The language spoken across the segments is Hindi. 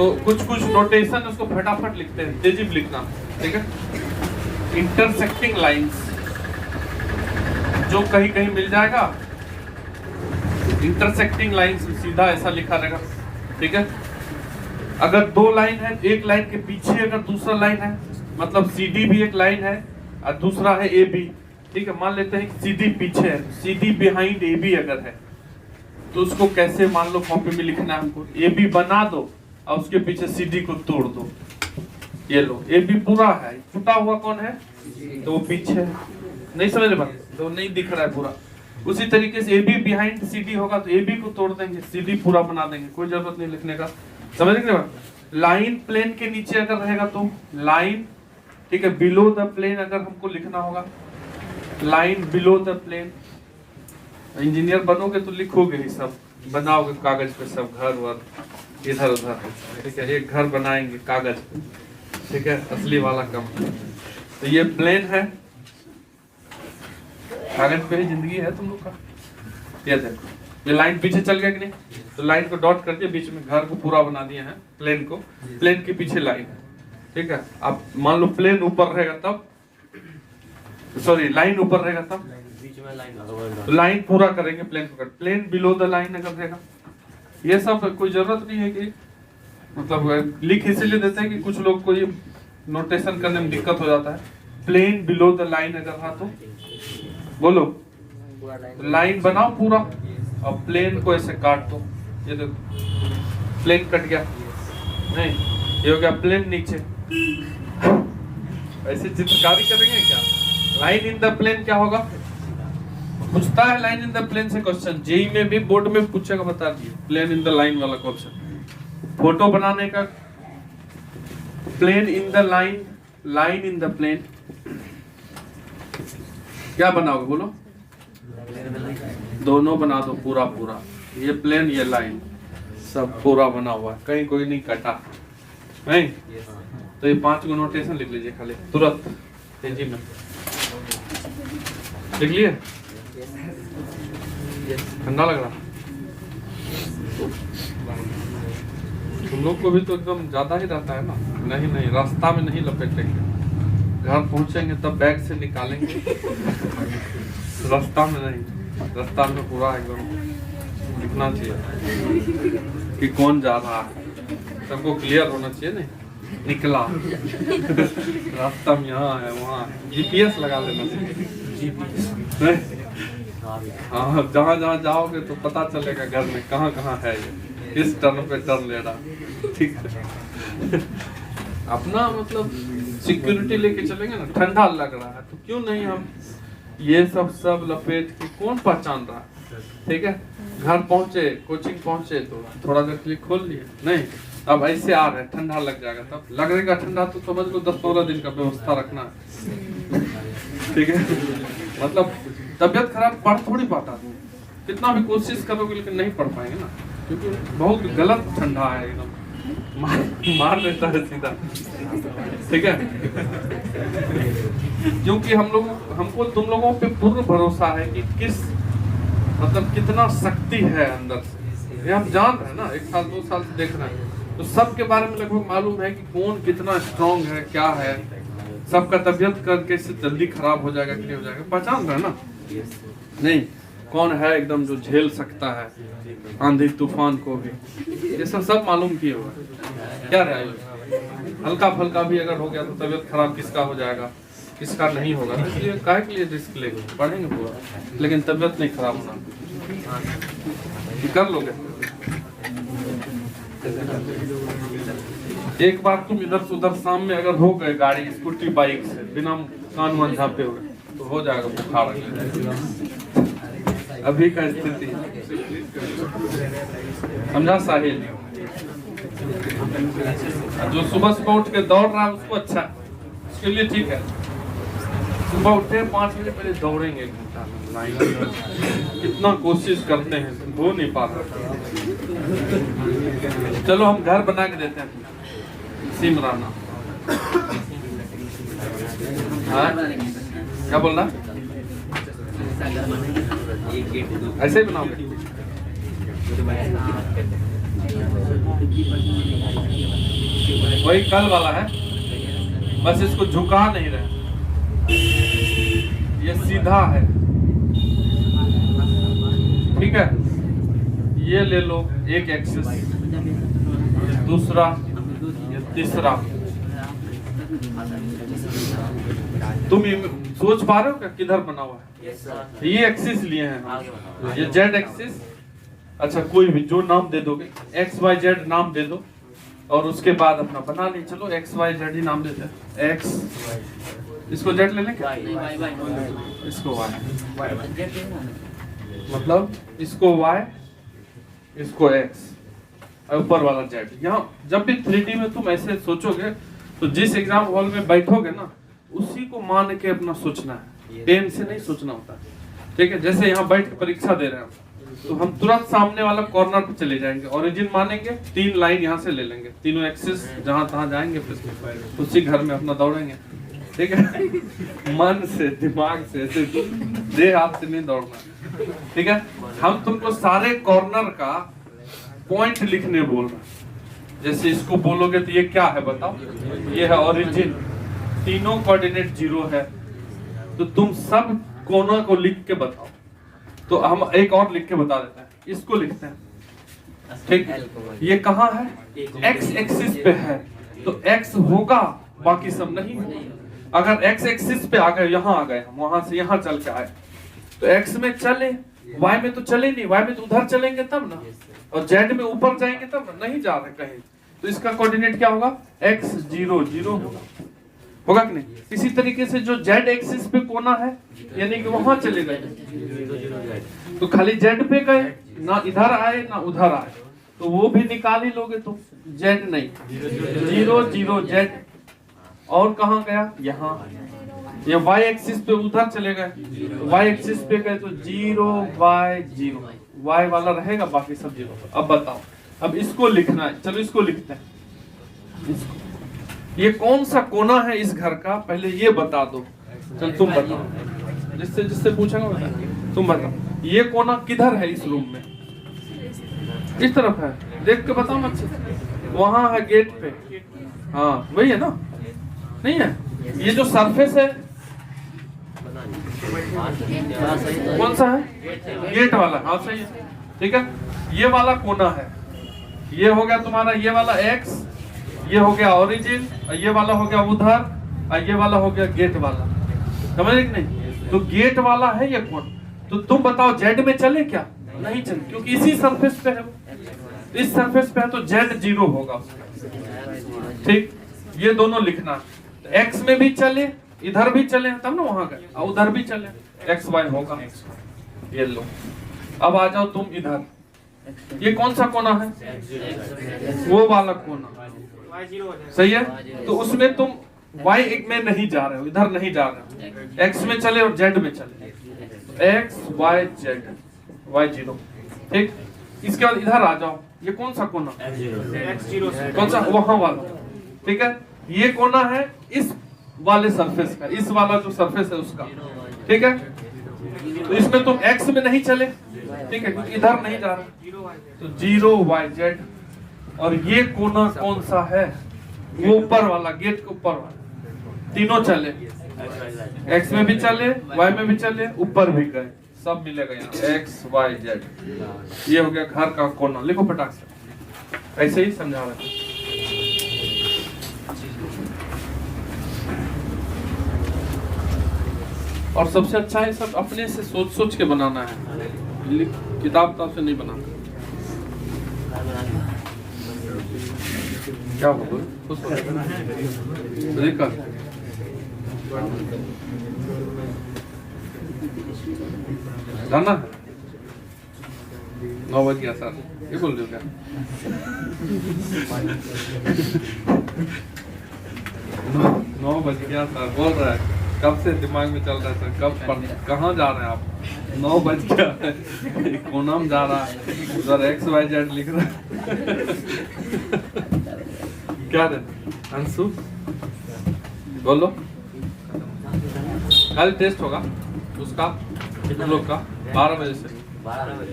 तो कुछ कुछ नोटेशन उसको फटाफट लिखते हैं, तेजी में लिखना, ठीक है। इंटरसेक्टिंग लाइंस जो कहीं कहीं मिल जाएगा, इंटरसेक्टिंग लाइंस सीधा ऐसा लिखा रहेगा, ठीक है। अगर दो लाइन है, एक लाइन के पीछे अगर दूसरा लाइन है, मतलब CD भी एक लाइन है और दूसरा है AB, ठीक है। मान लेते हैं कि CD पीछे है, CD बिहाइंड AB अगर है तो उसको कैसे मान लो कॉपी में लिखना है हमको, AB बना दो और उसके पीछे CD को तोड़ दो। ये लो AB पूरा है, छुटा हुआ कौन है तो वो पीछे है, नहीं समझ रहे बात, तो नहीं दिख रहा है पूरा। उसी तरीके से AB बिहाइंड CD होगा तो AB को तोड़ देंगे, CD पूरा बना देंगे, कोई जरूरत नहीं लिखने का, समझ रहे बात। लाइन प्लेन के नीचे अगर रहेगा तो लाइन, ठीक है। बिलो द प्लेन अगर हमको लिखना होगा, line below the plane. Engineer बनोगे तो लिखोगे ही, सब बनाओगे कागज पे, सब घर वर इधर उधर, ठीक है। एक घर बनाएंगे कागज पे, ठीक है, असली वाला काम। तो ये प्लेन है, कागज पे ही जिंदगी है तुम लोग का। ये देखो, ये लाइन पीछे चल गया कि नहीं, तो लाइन को डॉट करके बीच में घर को पूरा बना दिए हैं, प्लेन को, प्लेन के पीछे लाइन है, ठीक है। अब मान लो प्लेन ऊपर रहेगा तब, सॉरी लाइन ऊपर रहेगा तब बीच में लाइन, तो लाइन पूरा करेंगे प्लेन को, प्लेन बिलो द लाइन अगर रहेगा। ये सब कोई जरूरत नहीं है कि मतलब लिख इसलिए देते हैं कि कुछ लोग को ये नोटेशन करने में दिक्कत हो जाता है। प्लेन बिलो द लाइन अगर रहा तो बोलो, लाइन बनाओ पूरा और प्लेन को ऐसे काट दो। ये देखो प्लेन कट गया, नहीं ये हो गया प्लेन नीचे। ऐसे चित्रकारी करेंगे क्या? लाइन इन द प्लेन क्या होगा? पूछता है लाइन इन द प्लेन से क्वेश्चन, जेई में भी बोर्ड में पूछेगा, बता दिए प्लेन इन द लाइन वाला क्वेश्चन। फोटो बनाने का plane in the line, line in the plane क्या बनाओगे बोलो? दोनों बना दो पूरा पूरा, ये प्लेन ये लाइन सब पूरा बना हुआ है, कहीं कोई नहीं कटा, नहीं? तो ये 5 गो नोटेशन लिख लीजिए खाली तुरंत तेजी में, लिख लिए? ठंडा लग रहा? तुम लोग को भी तो एकदम ज्यादा ही रहता है ना। नहीं नहीं, रास्ता में नहीं लपेटेंगे, घर पहुंचेंगे तब बैग से निकालेंगे। रास्ता में नहीं, रास्ता में पूरा एकदम दिखना चाहिए कि कौन जा रहा है, सबको क्लियर होना चाहिए। नहीं निकला रास्ता में यहाँ है वहाँ, GPS लगा लेना चाहिए, GPS। हाँ, जहाँ जहाँ जाओगे तो पता चलेगा घर में कहाँ कहाँ है ये, किस टर्न पे टर्न ले रहा, ठीक है। अपना मतलब सिक्योरिटी लेके चलेंगे ना। ठंडा लग रहा है तो क्यों नहीं हम ये सब लपेट के, कौन पहचान रहा है, ठीक है। घर पहुंचे, कोचिंग पहुंचे तो थोड़ा देर के लिए खोल लिए, नहीं अब ऐसे आ रहे ठंडा लग जाएगा, तब लगेगा ठंडा तो समझ लो 10-15 दिन का व्यवस्था रखना है, ठीक है। मतलब तबियत खराब पढ़ थोड़ी पाता तुम, कितना भी कोशिश करोगे लेकिन नहीं पढ़ पाएंगे ना, क्योंकि बहुत गलत ठंडा है, एकदम मार लेता है सीधा, ठीक है। क्योंकि हमको तुम लोगों पे पूर्ण भरोसा है कि किस मतलब कितना शक्ति है अंदर से, ये हम जान रहे हैं ना, 1 साल 2 साल से देख रहे हैं, तो सबके बारे में लगभग मालूम है कि कौन कितना स्ट्रांग है, क्या है। सबका तबियत करके से जल्दी खराब हो जाएगा कि नहीं हो जाएगा, पहचान रहे हैं ना। नहीं कौन है एकदम जो झेल सकता है आंधी तूफान को भी, ये सब मालूम किए हुआ है। क्या रहा हल्का फल्का भी अगर हो गया तो तबियत खराब किसका हो जाएगा, किसका नहीं होगा, इसलिए काहे के लिए रिस्क लेंगे, पढ़ेंगे पूरा, लेकिन तबियत नहीं खराब होना, कर लोगे। एक बार तुम इधर से उधर शाम में अगर हो गए गाड़ी स्कूटी बाइक से बिना कान वान झाँपे हुए तो हो जाएगा बुखार। अभी का स्थिति समझा साहिल, जो सुबह सुबह उठ के दौड़ रहा है उसको अच्छा, उसके लिए ठीक है। सुबह उठे 5 बजे पहले दौड़ेंगे 1 घंटा, कितना कोशिश करते हैं, हो नहीं पाता। चलो हम घर बना के देते हैं सिमराना। हाँ क्या बोल रहा? ऐसे ही बनाओगे? वही कल वाला है, बस इसको झुका नहीं रहे, ये सीधा है। ठीक है, ये ले लो एक एक्सिस, ये दूसरा, ये तीसरा। तुम सोच पा रहे हो क्या किधर बना हुआ है? ये एक्सिस लिए हैं, ये जेड एक्सिस। अच्छा, कोई भी जो नाम दे दोगे, एक्स वाई जेड नाम दे दो, और उसके बाद अपना बना ले। चलो एक्स वाई जेड ही नाम देते हैं। एक्स, इसको जेड ले लें क्या? इसको वाई, मतलब इसको वाई, इसको एक्स, ऊपर वाला जेड। यहाँ जब भी 3D में तुम ऐसे सोचोगे तो जिस एग्जाम हॉल में बैठोगे ना, उसी को मान के अपना सोचना है, पेन से नहीं सोचना होता। ठीक है, जैसे यहाँ बैठ के परीक्षा दे रहे हैं तो हम तुरंत सामने वाला कॉर्नर पे चले जाएंगे, ओरिजिन मानेंगे, 3 लाइन यहाँ से ले लेंगे, तीनों एक्सिस जहाँ तहाँ जाएंगे, फिर उसी घर में अपना दौड़ेंगे। ठीक है, मन से, दिमाग से, ऐसे देह हाथ से नहीं दौड़ना। ठीक है, हम तुमको सारे कॉर्नर का पॉइंट लिखने बोल रहे हैं। जैसे इसको बोलोगे तो ये क्या है बताओ, ये है ओरिजिन, तीनों कोऑर्डिनेट 0 है, तो तुम सब कोना को लिख के बताओ। तो हम एक और लिख के बता देते हैं, इसको लिखते हैं। ठीक, ये कहाँ है? एक्स एक्सिस पे है, तो एक्स होगा, बाकी सब नहीं। अगर एक्स एक्सिस पे आ गए, यहाँ आ गए, हम वहां से यहाँ चल के आए, तो एक्स में चले, वाई में तो चले नहीं, वाई में तो उधर चलेंगे तब ना, और जेड में ऊपर जाएंगे तब ना, नहीं जा रहे कहीं, तो इसका कोऑर्डिनेट क्या होगा? एक्स 0 0 होगा कि नहीं? इसी तरीके से जो जेड एक्सिस पे कोना है, यानी कि वहां चले गए, तो खाली जेड पे गए, ना इधर आए ना उधर आए, तो वो भी निकाल ही लोगे तुम। जेड नहीं, 0 0 जेड, और कहाँ गया? यहाँ। ये वाई एक्सिस पे उधर चले गए, वाई एक्सिस पे गए तो 0 y 0, वाई वाला रहेगा, बाकी सब 0। अब बताओ, अब इसको लिखना है। चलो इसको लिखते हैं, इसको। ये कौन सा कोना है इस घर का, पहले ये बता दो। चल तुम बताओ, जिससे जिससे पूछेगा बता, तुम बताओ ये कोना किधर है इस रूम में? इस तरफ है, देख के बताओ अच्छे से। वहां है गेट पे, हाँ वही है ना? नहीं है? ये जो सरफेस है कौन सा है? गेट वाला। हाँ सही है, ठीक है। ये वाला कोना है, ये हो गया तुम्हारा, ये वाला एक्स, ये हो गया ओरिजिन, ये वाला हो गया उधर, और ये वाला हो गया गेट वाला। समझ रहे कि नहीं? तो गेट वाला है ये कोण। तो तुम बताओ जेड में चले क्या? नहीं चले, क्योंकि इसी सरफेस पे है, इस सरफेस पे है, तो जेड 0 होगा। ठीक, ये दोनों लिखना। एक्स में भी चले, इधर भी चले तब ना वहां गए, और उधर भी चले, एक्स वाई होगा। ये लो, अब आ जाओ तुम इधर। ये कौन सा कोना है? वो वाला कोना, सही है। तो उसमें तुम वाई एक में नहीं जा रहे हो, इधर नहीं जा रहे हो, एक्स में चले और जेड में चले, एक्स वाई जेड, वाई 0। ठीक, इसके बाद इधर आ जाओ, ये कौन सा कोना? x0, कौन सा? वहां वाला। ठीक है, ये कोना है इस वाले सरफेस का, इस वाला जो सरफेस है उसका। ठीक है, तो इसमें तुम एक्स में नहीं चले, ठीक है, क्योंकि इधर नहीं जा रहा, तो 0 y z। और ये कोना कौन सा है? वो ऊपर वाला, गेट के ऊपर वाला। तीनों चले, एक्स में भी चले, वाई में भी चले, ऊपर भी गए, सब मिलेगा यहाँ, एक्स वाई जेड। ये हो गया घर का कोना। लिखो फटाक से, ऐसे ही समझा रहे हैं। और सबसे अच्छा है सब अपने से सोच सोच के बनाना है, किताब से नहीं बनाना। क्या बोलो? जाना 9 बज गया सर, ये बोल रहे हो क्या? 9 बज गया सर, बोल रहा है, कब से दिमाग में चल रहा है सर, कब कहाँ जा रहे हैं आप? 9 बज गया है, कोना में जा रहा है, उधर एक्स वाई जेड लिख रहा है। क्या रे अंशु, बोलो। कल टेस्ट होगा उसका, कितने लोग का? 12 बजे से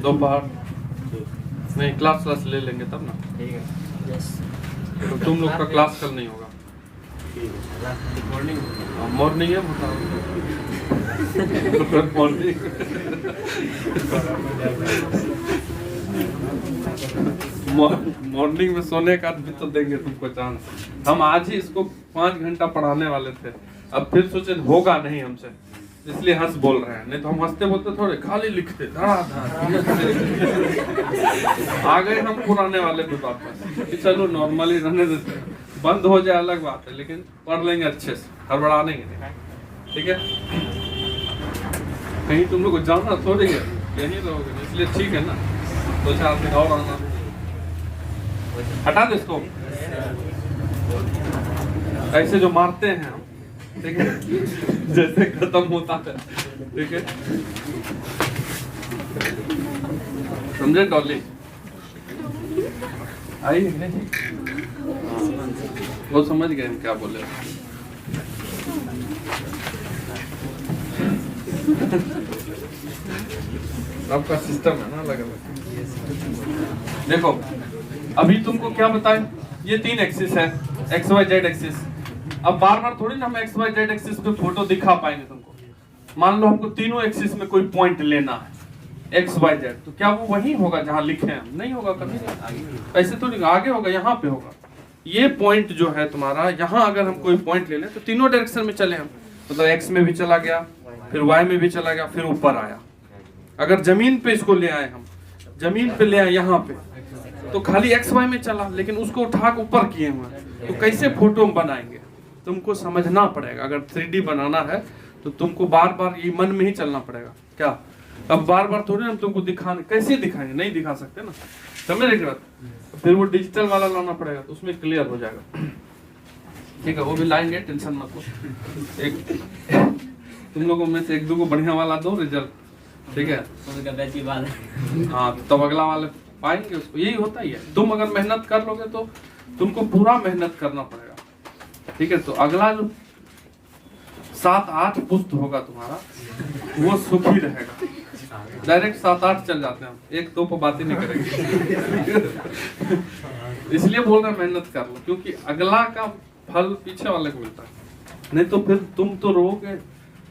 दोपहर। नहीं, क्लास ले लेंगे तब ना। ठीक है। यस। तो तुम लोग का क्लास कल नहीं होगा। मॉर्निंग। मॉर्निंग है बताओ। मॉर्निंग मॉर्निंग में सोने का भी तो देंगे तुमको चांस। हम आज ही इसको 5 घंटा पढ़ाने वाले थे, अब फिर सोचे होगा नहीं हमसे, इसलिए हंस बोल रहे हैं, नहीं तो हम हंसते बोलते थोड़े खाली लिखते धड़ाधड़। आ गए हम पुराने वाले पे वापस कि चलो नॉर्मली रहने देते, बंद हो जाए अलग बात है, लेकिन पढ़ लेंगे अच्छे से, हड़बड़ाने नहीं, ठीक है। कहीं तुम लोग को जाना थोड़ी है, यहीं रहोगे, इसलिए ठीक है ना, 2-4 दिन और आना। हटा दो इसको, ऐसे जो मारते हैं हम, ठीक है, जैसे खत्म होता है, ठीक है, समझे डॉली? आई वो समझ गए हम क्या बोले। आपका सिस्टम है ना अलग अलग। देखो अभी तुमको क्या बताएं, ये 3 एक्सिस है, एक्स वाई जेड एक्सिस। अब बार बार थोड़ी ना हम एक्स वाई जेड एक्सिस पे फोटो दिखा पाएंगे तुमको। मान लो हमको तीनों एक्सिस में कोई पॉइंट लेना है, एक्स वाई जेड, तो क्या वो वही होगा जहां लिखे हैं? नहीं होगा कभी, ऐसे तो नहीं, आगे होगा, यहाँ पे होगा। ये पॉइंट जो है तुम्हारा, यहाँ अगर हम कोई पॉइंट ले लें तो तीनों डायरेक्शन में चले हम, मतलब एक्स में भी चला गया, फिर वाई में भी चला गया, फिर ऊपर आया। अगर जमीन पे इसको ले आए हम, जमीन पे ले आए यहाँ पे, तो खाली एक्स वाई में चला, लेकिन उसको उठा के ऊपर किए हुए, तो कैसे फोटो हम बनाएंगे? तुमको समझना पड़ेगा। अगर 3D बनाना है तो तुमको बार बार ये मन में ही चलना पड़ेगा। क्या अब बार बार थोड़ी हम तुमको दिखाने, कैसे दिखाएंगे? नहीं दिखा सकते ना, समझ रहे बात? फिर वो डिजिटल वाला लाना पड़ेगा, तो उसमें क्लियर हो जाएगा, ठीक है। वो भी लाएंगे, टेंशन मत लो। एक तुम लोगों में से 1-2 को बढ़िया वाला दो रिजल्ट, ठीक है। हाँ, तब अगला वाले पाएंगे उसको। यही होता ही है, तुम अगर मेहनत कर लोगे तो तुमको पूरा मेहनत करना पड़ेगा, ठीक है। तो अगला जो 7-8 पुस्त होगा तुम्हारा, वो सुखी रहेगा। डायरेक्ट 7-8 चल जाते हैं हम, 1-2 पर बात ही नहीं करेंगे। इसलिए बोल रहे मेहनत कर लो, क्योंकि अगला का फल पीछे वाले को मिलता है। नहीं तो फिर तुम तो रोगे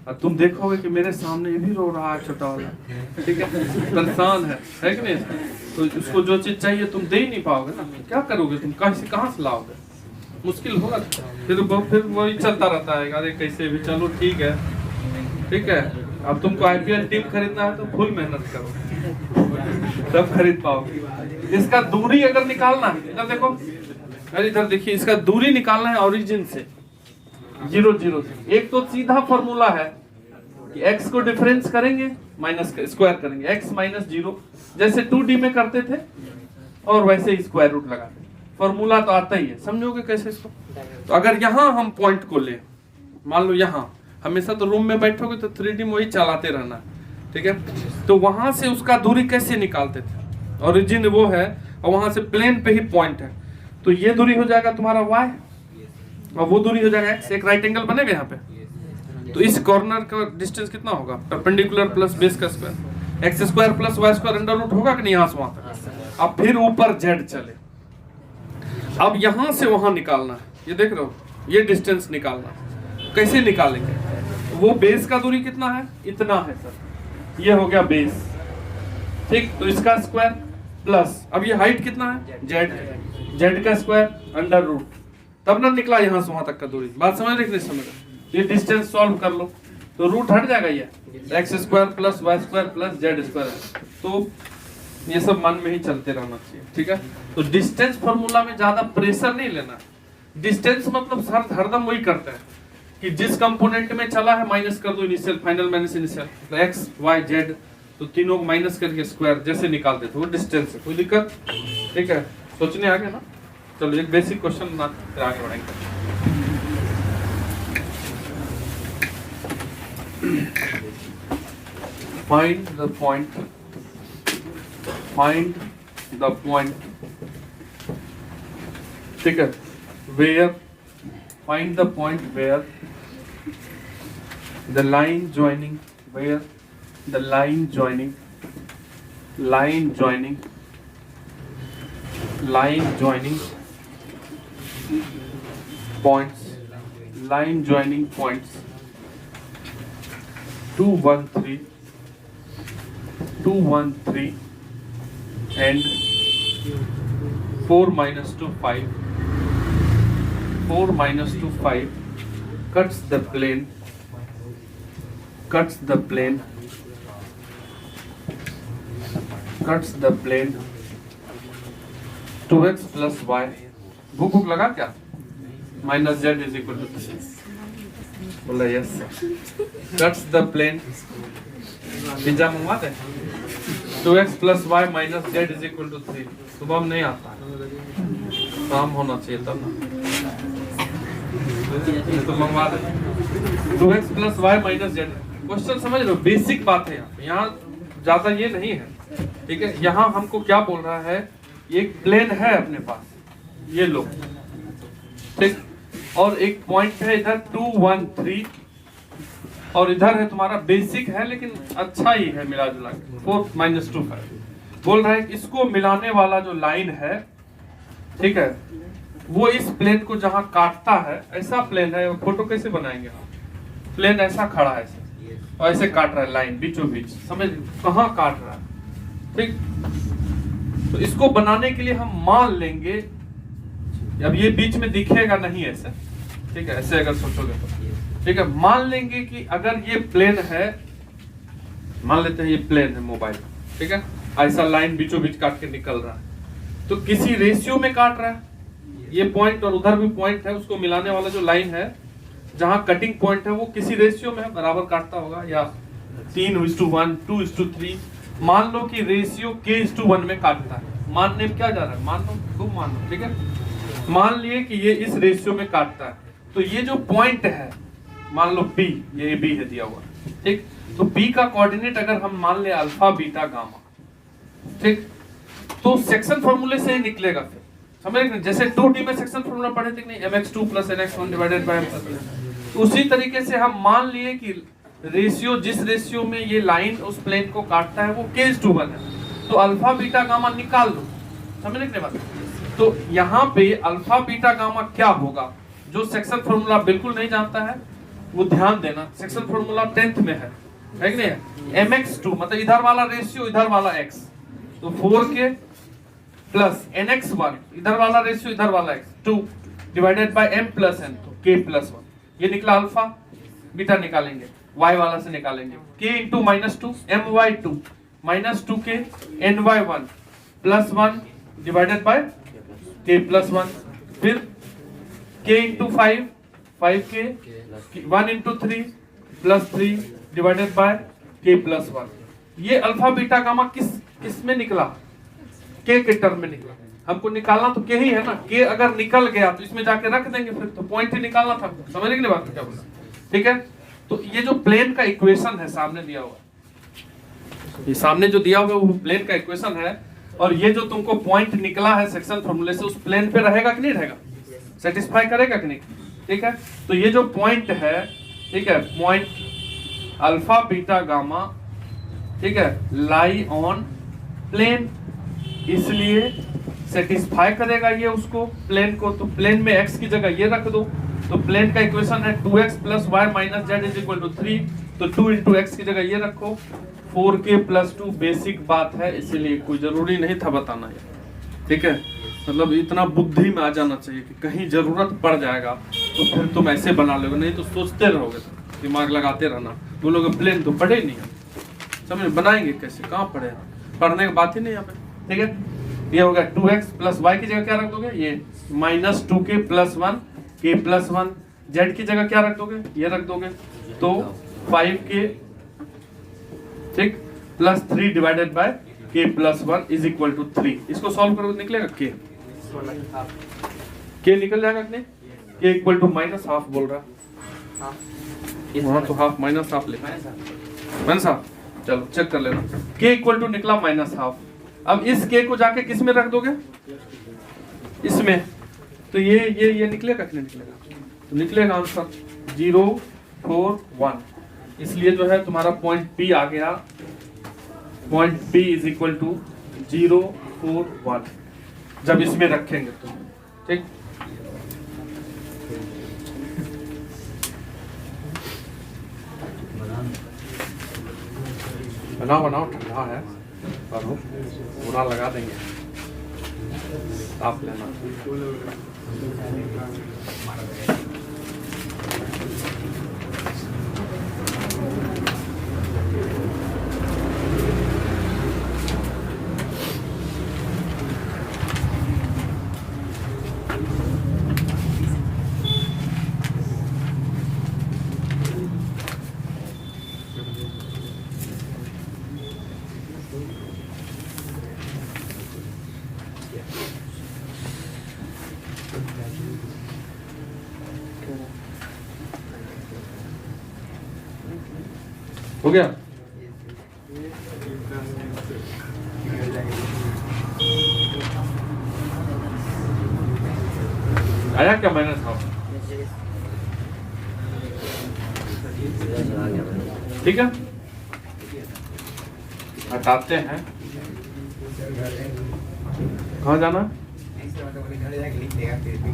और तुम देखोगे कि मेरे सामने ये भी रो रहा है छोटा वाला, ठीक है, परेशान है कि नहीं? तो उसको जो चीज चाहिए तुम दे ही नहीं पाओगे ना, क्या करोगे तुम? कहाँ से लाओगे? मुश्किल होगा। फिर वही चलता रहता है, अरे कैसे भी, चलो ठीक है, ठीक है। अब तुमको IPL टीम खरीदना है तो फुल मेहनत करो, तब खरीद पाओगे। इसका दूरी अगर निकालना है, इधर देखो, अरे इधर देखिए, इसका दूरी निकालना है ओरिजिन से 0-0 से। एक तो सीधा फॉर्मूला है कि x को डिफरेंस करेंगे, माइनस स्क्वायर करेंगे, x माइनस 0, जैसे 2D में करते थे, और वैसे ही स्क्वायर रूट लगाते। फॉर्मूला तो आता ही है, समझोगे कैसे इसको? तो अगर यहाँ हम पॉइंट को ले, मान लो यहाँ, हमेशा तो रूम में बैठोगे तो 3D में वही चलाते रहना, ठीक है। तो वहां से उसका दूरी कैसे निकालते थे? ओरिजिन वो है, और वहां से प्लेन पे ही पॉइंट है, तो ये दूरी हो जाएगा तुम्हारा y, और वो दूरी हो जाएगा x। एक राइट एंगल बनेगा यहाँ पे, तो इस कॉर्नर का डिस्टेंस कितना होगा? परपेंडिकुलर प्लस बेस का square, x square plus y square under root होगा कि नहीं, यहाँ से वहां तक। अब फिर ऊपर z चले, अब यहाँ से वहां निकालना है, ये देख रहे हो, ये डिस्टेंस निकालना है। कैसे निकालेंगे? वो बेस का दूरी कितना है? इतना है सर, ये हो गया बेस, ठीक। तो इसका स्क्वायर प्लस, अब ये हाइट कितना है? z का स्क्वायर अंडर रूट, तब ना निकला यहाँ से वहां तक का दूरी। बात समझ रहे कि नहीं समझ रहे? ये डिस्टेंस सॉल्व कर लो तो रूट हट जाएगा, ये x square plus y square plus z square है। तो ये सब मन में ही चलते रहना चाहिए, ठीक है। तो डिस्टेंस फॉर्मूला में ज्यादा प्रेशर नहीं लेना। डिस्टेंस मतलब सर हरदम वही करते हैं कि जिस कंपोनेंट में चला है माइनस कर दो इनिशियल, फाइनल माइनस इनिशियल, तो x y z, तो तीनों को माइनस करके स्क्वायर जैसे निकालते थे, वो डिस्टेंस है। कोई दिक्कत? ठीक है, सोचने आ गया ना? चलो एक बेसिक क्वेश्चन बना फिर आगे बढ़ेंगे। Find the point, ठीक है, where, find the point where the line joining line joining points, 213 and 4 minus 2 5. 4 minus 2 5 cuts the plane cuts the plane 2x plus y, भूख लगा क्या, minus z is equal to 3. बोला yes. cuts the plane, pizza मंगवाते 2x plus y minus z is equal to 3. सुबह में नहीं आता, काम होना चाहिए तब ना, तो मंगवा दे 2x plus y minus z. Question समझ लो, बेसिक बात है यहाँ ज्यादा ये नहीं है, ठीक है. यहाँ हमको क्या बोल रहा है, एक प्लेन है अपने पास, ये लो, ठीक, और एक पॉइंट है इधर 2 1 3 और इधर है तुम्हारा बेसिक है लेकिन अच्छा ही है मिला जुला के 4 minus 2 5. बोल रहा है इसको मिलाने वाला जो लाइन है, ठीक है, वो इस प्लेन को जहां काटता है, ऐसा प्लेन है, फोटो कैसे बनाएंगे आप, प्लेन ऐसा खड़ा है ऐसे और ऐसे काट रहा है लाइन बीचों बीच, समझ कहाँ काट रहा है, ठीक. तो इसको बनाने के लिए हम मान लेंगे, अब ये बीच में दिखेगा नहीं ऐसे, ठीक है, ऐसे अगर सोचोगे तो, ठीक है, मान लेंगे कि अगर ये प्लेन है, मान लेते हैं ये प्लेन है मोबाइल, ठीक है, ऐसा लाइन बीचों बीच काट के निकल रहा है, तो किसी रेशियो में काट रहा है, ये पॉइंट और उधर भी पॉइंट है, उसको मिलाने वाला जो लाइन है जहां कटिंग पॉइंट है वो किसी रेशियो में बराबर काटता होगा, या 3:1 2:3, मान लो कि रेशियो k:1 में काटता है, मानने में क्या जा रहा है, मान लो, खूब मान लो, ठीक है, मान लिए कि ये इस रेशियो में काटता है, तो ये जो पॉइंट है मान लो P, ये B है दिया हुआ, ठीक, तो B का कोऑर्डिनेट अगर हम मान ले अल्फा बीटा गामा, ठीक, तो सेक्शन फॉर्मूले से ही निकलेगा, फिर समझ रहे, जैसे 2D में सेक्शन फॉर्मूला पढ़े थे नहीं, mx2 + nx1 divided by m, उसी तरीके से हम मान लिए कि रेशियो, जिस रेशियो में ये लाइन उस प्लेन को काटता है वो k:1 है, तो अल्फा बीटा गामा निकाल लो, समझ रहे बात. तो यहाँ पे अल्फा बीटा गामा क्या होगा, जो सेक्शन फॉर्मूला बिल्कुल नहीं जानता है वो ध्यान देना, सेक्शन फॉर्मूला 10th में है कि नहीं है, mx2 मतलब इधर वाला रेशियो इधर वाला x, तो 4k प्लस nx1 इधर वाला रेशियो इधर वाला x 2 divided by m plus n, तो k प्लस 1, ये निकला अल्फा. बीटा निकालेंगे y वाला से निकालेंगे, k into -2 my2 -2k ny1 plus 1 divided by k plus 1, फिर k into 5 5k 1 into 3 plus 3 divided by k plus 1. ये अल्फा बीटा गामा किस में निकला, k के टर्म में निकला, हमको निकालना तो k ही है ना, k अगर निकल गया तो इसमें जाके रख देंगे, फिर तो पॉइंट ही निकालना था, समझ रहे बात क्या बोला, ठीक है. तो ये जो प्लेन का इक्वेशन है सामने दिया हुआ, ये सामने जो दिया हुआ है वो प्लेन का इक्वेशन है, और ये जो तुमको पॉइंट निकला है सेक्शन फॉर्मूले से, उस प्लेन पे रहेगा कि नहीं रहेगा, सेटिस्फाई करेगा कि नहीं, ठीक है. तो ये जो पॉइंट है, ठीक है, पॉइंट अल्फा बीटा गामा, ठीक है, लाई ऑन प्लेन, इसलिए सेटिस्फाई करेगा ये उसको प्लेन को, तो प्लेन में x की जगह ये रख दो, तो प्लेन का इक्वेशन है 2x + y - z = 3, तो 2 × x की जगह ये रखो, 4k + 2, बेसिक बात है इसीलिए कोई जरूरी नहीं था बताना ये, ठीक है, मतलब इतना बुद्धि में आ जाना चाहिए कि कहीं जरूरत पड़ जाएगा तो फिर तुम ऐसे बना लोगे, नहीं तो सोचते रहोगे, दिमाग लगाते रहना, बोलोगे प्लेन तो पढ़े नहीं है, समझ बनाएंगे कैसे, कहाँ पढ़े, पढ़ने की बात ही नहीं यहाँ पे, ठीक है. ये होगा 2x + y की जगह क्या रख दोगे, ये -2k + 1 k + 1, z की जगह क्या रख दोगे, ये रख दोगे, तो 5k, ठीक, प्लस 3 डिवाइडेड बाय k + 1 = 3. इसको सॉल्व करोगे तो निकलेगा k निकल जाएगा कि नहीं, k = -½ बोल रहा, वहाँ तो हाफ -½ ले -½ चलो चेक कर लेना, k = निकला -½ अब इस k को जाके किस में रख दोगे, इसमें, तो ये निकलेगा कि नहीं निकलेगा, तो निकलेगा आंसर 0 4 1, इसलिए जो है तुम्हारा पॉइंट P आ गया, पॉइंट P = 0 4 1. जब इसमें रखेंगे तो। ठीक, बनाओ बनाओ, ठंडा है, करो, पूरा लगा देंगे, आप लेना। हो गया? आया क्या मैंने था? ठीक है, हटाते हैं। कहाँ जाना?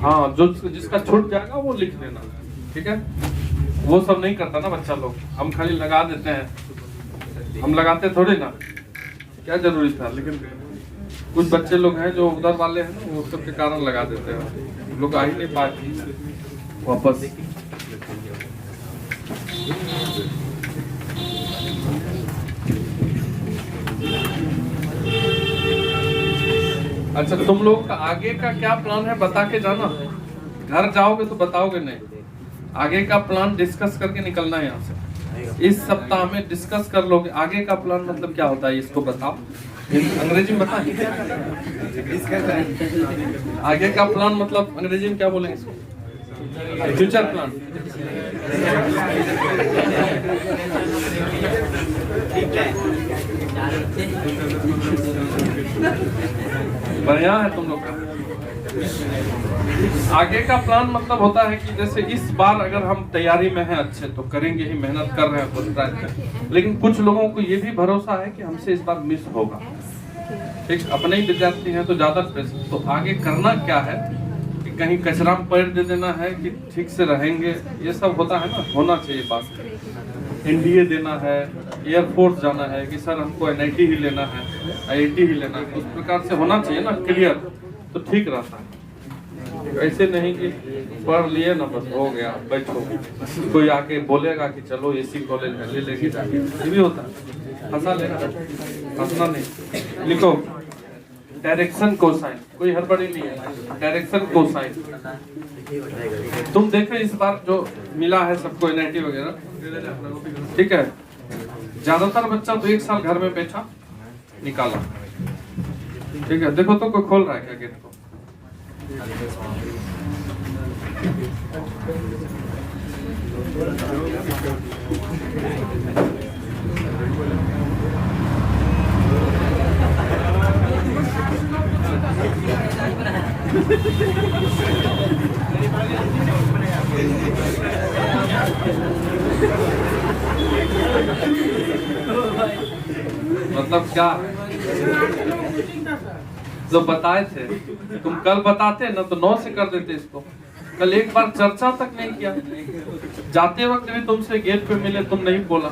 हाँ, जो जिसका छूट जाएगा वो लिख देना। ठीक है, वो सब नहीं करता ना बच्चा लोग, हम खाली लगा देते हैं, हम लगाते थोड़ी ना, क्या जरूरी था। लेकिन कुछ बच्चे लोग हैं जो उधर वाले हैं ना, वो सब के कारण लगा देते हैं, लोग आ ही नहीं पाए वापस। अच्छा, तुम लोग का आगे का क्या प्लान है बता के जाना। घर जाओगे तो बताओगे नहीं, आगे का प्लान डिस्कस करके निकलना है यहाँ से। इस सप्ताह में डिस्कस कर लोगे आगे का प्लान मतलब क्या होता है, इसको बताओ, अंग्रेजी में बताएं। आगे का प्लान मतलब अंग्रेजी में क्या बोलेंगे इसको? Future plan. बढ़िया है तुम लोग का। आगे का प्लान मतलब होता है कि जैसे इस बार अगर हम तैयारी में हैं अच्छे तो करेंगे ही, मेहनत कर रहे हैं, लेकिन कुछ लोगों को ये भी भरोसा है कि हमसे इस बार मिस होगा। ठीक, अपने ही विद्यार्थी हैं तो ज्यादा प्रेशर। तो आगे करना क्या है कि कहीं कचरा में पैर दे देना है कि ठीक से रहेंगे, ये सब होता है ना, होना चाहिए बात। एनडीए देना है, एयरफोर्स जाना है कि सर हमको एनआईटी ही लेना है, आईआईटी ही लेना है, उस प्रकार से होना चाहिए ना, क्लियर, तो ठीक रहता है। ऐसे नहीं कि पढ़ लिए ना बस हो गया बैठो, कोई आके बोलेगा कि चलो एसी कॉलेज में ले लेके जाके, ये भी होता है। हंसा लेना, हंसना नहीं। लिखो डायरेक्शन कोसाइन, कोई हड़बड़ी नहीं है, डायरेक्शन कोसाइन। तुम देखो इस बार जो मिला है सबको एनआईटी वगैरह, ठीक है, ज्यादातर बच्चा तो एक साल घर में बैठा निकाला। ठीक है, देखो तो कोई खोल रहा है क्या गेट को? मतलब क्या जो बताए थे तुम कल बताते ना तो 9 से कर देते इसको। कल एक बार चर्चा तक नहीं किया, जाते वक्त भी तुमसे गेट पे मिले तुम नहीं बोला।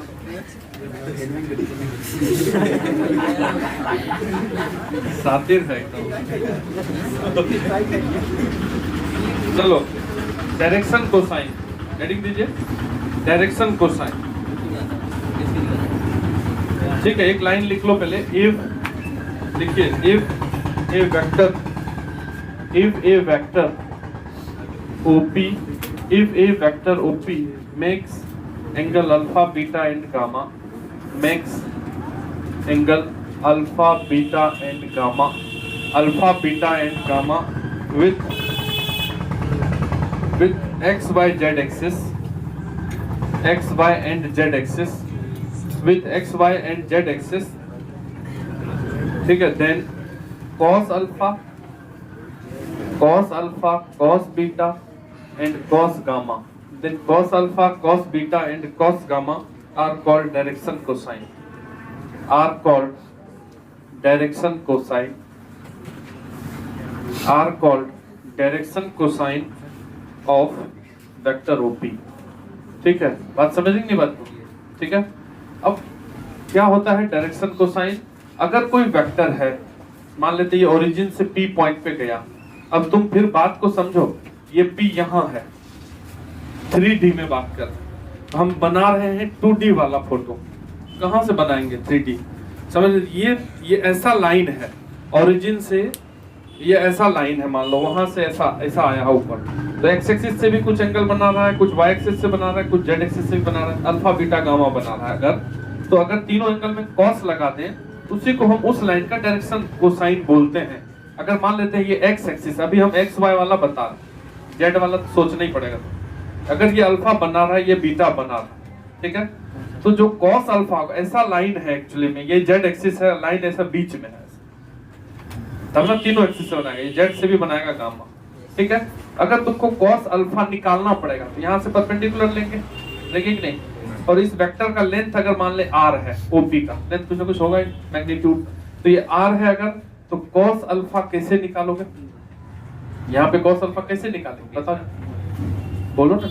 सातिर है एकदम। चलो डायरेक्शन कोसाइन, हेडिंग दीजिए डायरेक्शन कोसाइन। ठीक है, एक लाइन लिख लो पहले। इफ लिखिए, if A vector OP, if a vector OP makes angle alpha, beta and gamma, makes angle alpha, beta and gamma with x, y, z axis, x, y and z axis, with x, y and z axis, ठीक है, then cos alpha, cos beta and cos gamma, then cos alpha, cos beta and cos gamma are called direction cosine, are called direction cosine of vector OP. ठीक है, बात समझ नहीं बात को? ठीक है, अब क्या होता है डायरेक्शन कोसाइन? अगर कोई वेक्टर है, मान लेते ये ओरिजिन से पी पॉइंट पे गया, अब तुम फिर बात को समझो, ये पी यहाँ है, 3D में बात कर रहे हैं, हम बना रहे हैं 2D वाला फोटो, कहाँ से बनाएंगे 3D? समझ, ये ऐसा लाइन है ओरिजिन से, ये ऐसा लाइन है, मान लो वहां से ऐसा ऐसा आया है ऊपर, तो एक्स एक्सिस से भी कुछ एंगल बना रहा है, कुछ वाई एक्सिस से बना रहा है, कुछ जेड एक्सिस से भी बना रहा है, अल्फा बीटा गामा बना रहा है। अगर तो अगर तीनों एंगल में कॉस लगा दें, उसी को हम उस लाइन का डायरेक्शन कोसाइन बोलते हैं। अगर मान लेते हैं ये एक्स एक्सिस, अभी हम एक्स वाई वाला बता रहे हैं, जेड वाला तो सोचना ही पड़ेगा। अगर ये अल्फा बना रहा है, ये बीटा बना रहा है, ठीक है, तो जो कॉस अल्फा ऐसा लाइन है, एक्चुअली में ये जेड एक्सिस है, लाइन ऐसा बीच में है, तब ना तीनों एक्सिस से बनाएगा, ये जेड से भी बनाएगा गामा। ठीक है, अगर तुमको कॉस अल्फा निकालना पड़ेगा तो यहाँ से परपेंडिकुलर लेंगे कि नहीं, और इस वेक्टर का लेंथ अगर मान ले r है, ओपी का लेंथ कुछ ना कुछ होगा मैग्नीट्यूड, तो ये r है अगर, तो कॉस अल्फा कैसे निकालोगे? यहाँ पे कॉस अल्फा कैसे निकालेंगे बताओ, बोलो ना।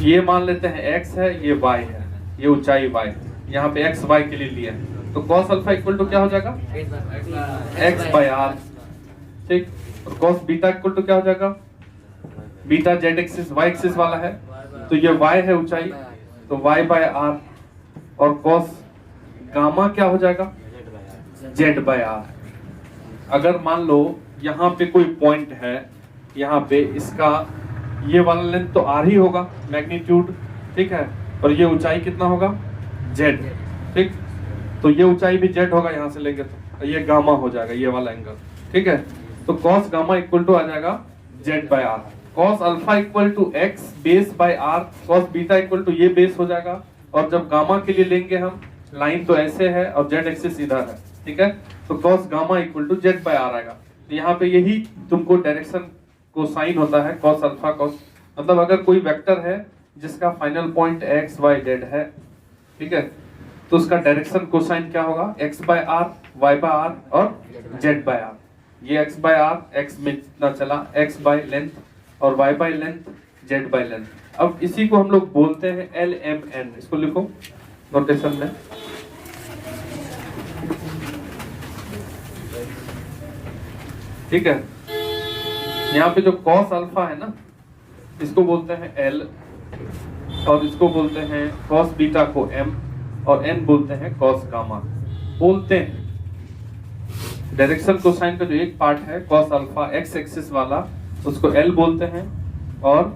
ये मान लेते हैं x है, ये y है, ये ऊंचाई y, यहाँ पे x y के लिए लिया है, तो cos अल्फा इक्वल टू क्या हो जाएगा? x by r। ठीक, और cos बीटा इक्वल टू क्या हो जाएगा? Beta Z axis y axis वाला है, तो ये y है ऊंचाई, तो y बाय r, और cos गामा क्या हो जाएगा? z by r। अगर मान लो यहाँ पे कोई पॉइंट है, यहाँ पे इसका ये वाला लेंथ तो r ही होगा मैग्नीट्यूड, ठीक है, और ये ऊंचाई कितना होगा? z। ठीक, तो ये ऊंचाई भी z होगा, यहाँ से लेंगे तो ये गामा हो जाएगा, ये वाला एंगल। ठीक है, तो cos गामा इक्वल टू आ जाएगा z by r, cos alpha equal to x base by r, cos beta equal to ये बेस हो जाएगा, और जब गामा के लिए लेंगे हम, लाइन तो ऐसे है और z एक्सिस इधर है, ठीक है, तो cos gamma equal to z by r आएगा। तो यहाँ पे यही तुमको डायरेक्शन कोसाइन होता है, cos अल्फा cos, मतलब अगर कोई वेक्टर है जिसका final point x y z है, ठीक है, तो उसका डायरेक्शन कोसाइन क्या होगा? x by r, y by r और z बाय r। ये x बाय r, x में इतना चला, x बाय लेंथ और y by length, z by length. अब इसी को हम लोग बोलते हैं LMN, इसको लिखो नोटेशन में। ठीक है, यहाँ पे जो cos अल्फा है ना, इसको बोलते हैं L, और इसको बोलते हैं cos बीटा को M, और n बोलते हैं cos गामा। बोलते हैं डायरेक्शन कोसाइन का जो एक पार्ट है cos अल्फा x एक्सिस वाला, उसको L बोलते हैं, और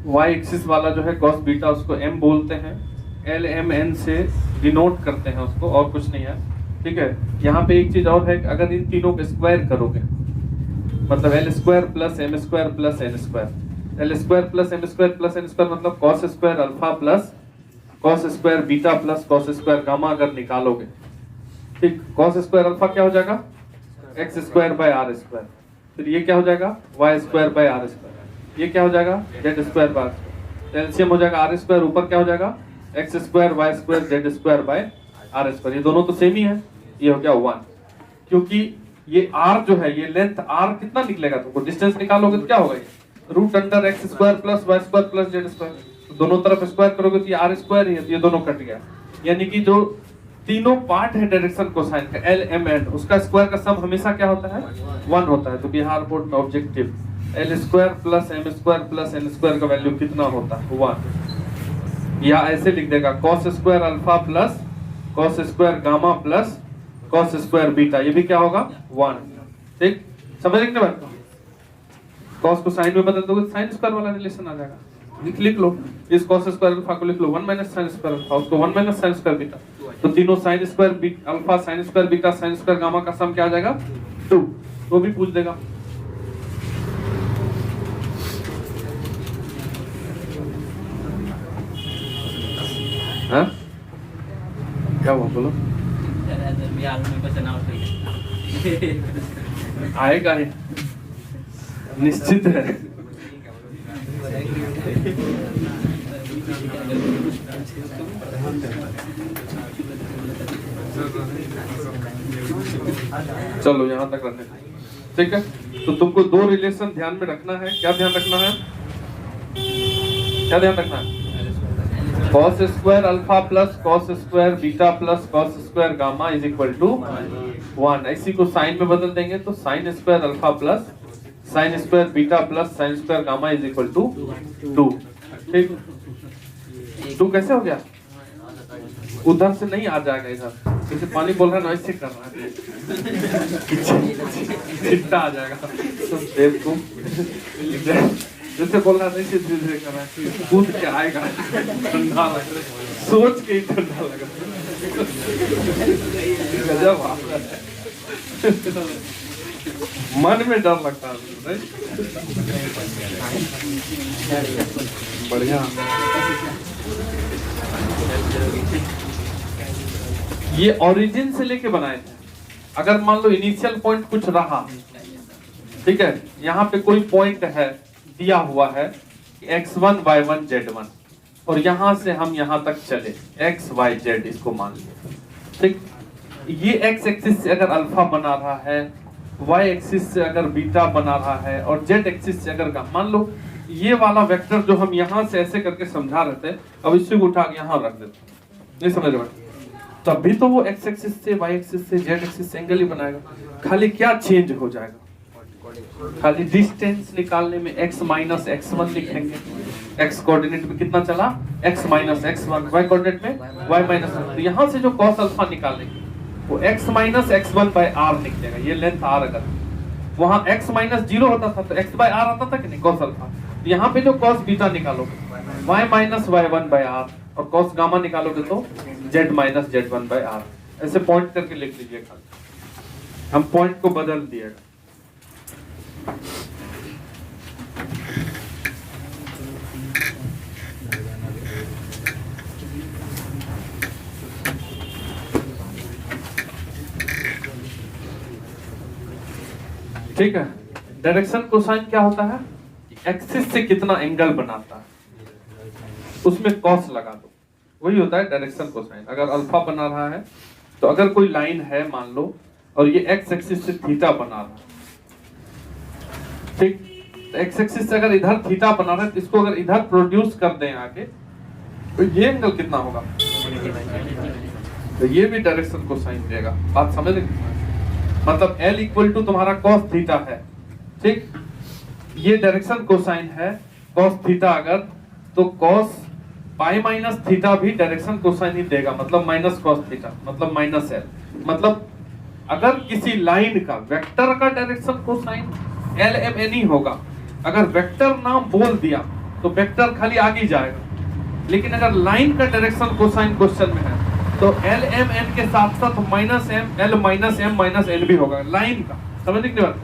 y एक्सिस वाला जो है cos बीटा, उसको M बोलते हैं। LMN से डिनोट करते हैं उसको, और कुछ नहीं है। ठीक है, यहाँ पे एक चीज और है, अगर इन तीनों को स्क्वायर करोगे, मतलब L square plus M square plus N square, L square plus M square plus N square मतलब cos square alpha plus cos square beta plus cos square gamma अगर निकालोगे, ठीक, cos स्क्वायर अल्फा क्या हो जाएगा? x square by r square, फिर ये क्या हो जाएगा? y square by r square, ये क्या हो जाएगा? z square by r, LCM हो जाएगा r स्क्वायर, ऊपर क्या हो जाएगा? x square y square z square by r square, ये दोनों तो सेम ही है, ये हो गया 1, क्योंकि ये r जो है, ये लेंथ r कितना निकलेगा तुमको, डिस्टेंस निकालोगे तो क्या होगा? ये root under x square plus y square plus z square, दोनों तरफ स्क्वायर करोगे तो ये r स्क्वायर ही है, तो ये दोनों कट गया। यानी कि जो तीनों पार्ट है डायरेक्शन कोसाइन का LMN, उसका स्क्वायर का सम हमेशा क्या होता है? 1 होता है। तो बिहार बोर्ड में objective L square plus M square plus N square का वैल्यू कितना होता है? 1। या ऐसे लिख देगा cos square alpha plus cos square gamma plus cos square beta, ये भी क्या होगा? 1। ठीक, समझ रहे बात को? cos को साइन में बदल दोगे साइन स्क्वायर वाला रिलेशन आ जाएगा। लिख लो, इस cos स्क्वायर अल्फा को लिख लो 1 माइनस साइन स्क्वायर अल्फा, उसको 1 माइनस साइन स्क्वायर बीटा, तो तीनों sine square alpha sine square beta sine square gamma का सम क्या आ जाएगा? 2। वो भी पूछ देगा। हाँ, क्या हुआ बोलो? आएगा ही, निश्चित है। चलो यहाँ तक रखने, ठीक है। तो तुमको दो रिलेशन ध्यान में रखना है। क्या ध्यान रखना है? क्या ध्यान रखना है? cos square alpha plus cos square beta plus cos square gamma is equal to 1। इसी को साइन में बदल देंगे तो sin square alpha plus sin square beta plus sin square gamma is equal to 2। ठीक, 2 कैसे हो गया? उधर से नहीं आ जाएगा, इधर जैसे पानी बोल रहा है ना ऐसे कर रहा है, चिट्टा आ जाएगा। तो बेवकूफ जैसे बोल रहा था इसे धीरे कर रहा है, कूद के आएगा, ठंडा लग रहा है, सोच के ही ठंडा लग रहा है। गजब है, मन में डर लगता है। बढ़िया। ये ओरिजिन से लेके बनाए थे। अगर मान लो इनिशियल पॉइंट कुछ रहा, ठीक है, यहाँ पे कोई पॉइंट है दिया हुआ है x1 y1 z1 और यहाँ से हम यहाँ तक चले x y z, इसको मान लिया, ठीक। ये x एक्सिस से अगर अल्फा बना रहा है, y एक्सिस से अगर बीटा बना रहा है और z एक्सिस से अगर गामा, मान लो ये वाला वेक्टर जो हम यहाँ से ऐसे करके समझा रहे थे, अब इसी को उठा के यहाँ रख देते, नहीं समझ रहे? तब भी तो वो x एक्सिस से y एक्सिस से z एक्सिस से एंगल ही बनाएगा। खाली क्या चेंज हो जाएगा? खाली डिस्टेंस निकालने में x माइनस x1 लिखेंगे। x कोऑर्डिनेट में कितना चला? x minus x1, y coordinate में y माइनस 1। तो यहाँ से जो cos अल्फा निकालेंगे वो x minus x1 bye r निकलेगा। ये लेंथ r, अगर वहाँ x माइनस 0 होता था तो x बाय r आता था कि नहीं, cos अल्फा। तो यहाँ पे जो cos बीटा निकालोगे y minus y1 by r और cos गामा निकालोगे तो z minus z1 by r। ऐसे पॉइंट करके लिख लीजिए। खाली हम पॉइंट को बदल दिएगा। ठीक है। डायरेक्शन कोसाइन क्या होता है? एक्सिस से कितना एंगल बनाता है उसमें कॉस लगा दो, वही होता है डायरेक्शन कोसाइन। अगर अल्फा बना रहा है तो अगर कोई लाइन है मान लो और ये एक्स एक्सिस से थीटा बना रहा है, ठीक, तो एक्स एक्सिस से अगर इधर थीटा बना रहा है तो इसको अगर इधर प्रोड्यूस कर दें आगे तो ये एंगल कितना होगा? तो ये भी डायरेक्शन कोसाइन देगा। बात समझ रहे? मतलब L इक्वल टू तुम्हारा cos थीटा है, ठीक, ये डायरेक्शन कोसाइन है cos थीटा। अगर तो cos पाई माइनस थीटा भी डायरेक्शन कोसाइन ही देगा, मतलब माइनस cos थीटा, मतलब माइनस L। मतलब अगर किसी लाइन का वेक्टर का डायरेक्शन कोसाइन LMN ही होगा। अगर वेक्टर नाम बोल दिया तो वेक्टर खाली आगे जाएगा, लेकिन अगर लाइन का डायरेक्शन कोसाइन क्वेश्चन में है तो LMN के साथ साथ minus M, L minus M minus N भी होगा लाइन का। समझ नहीं बात?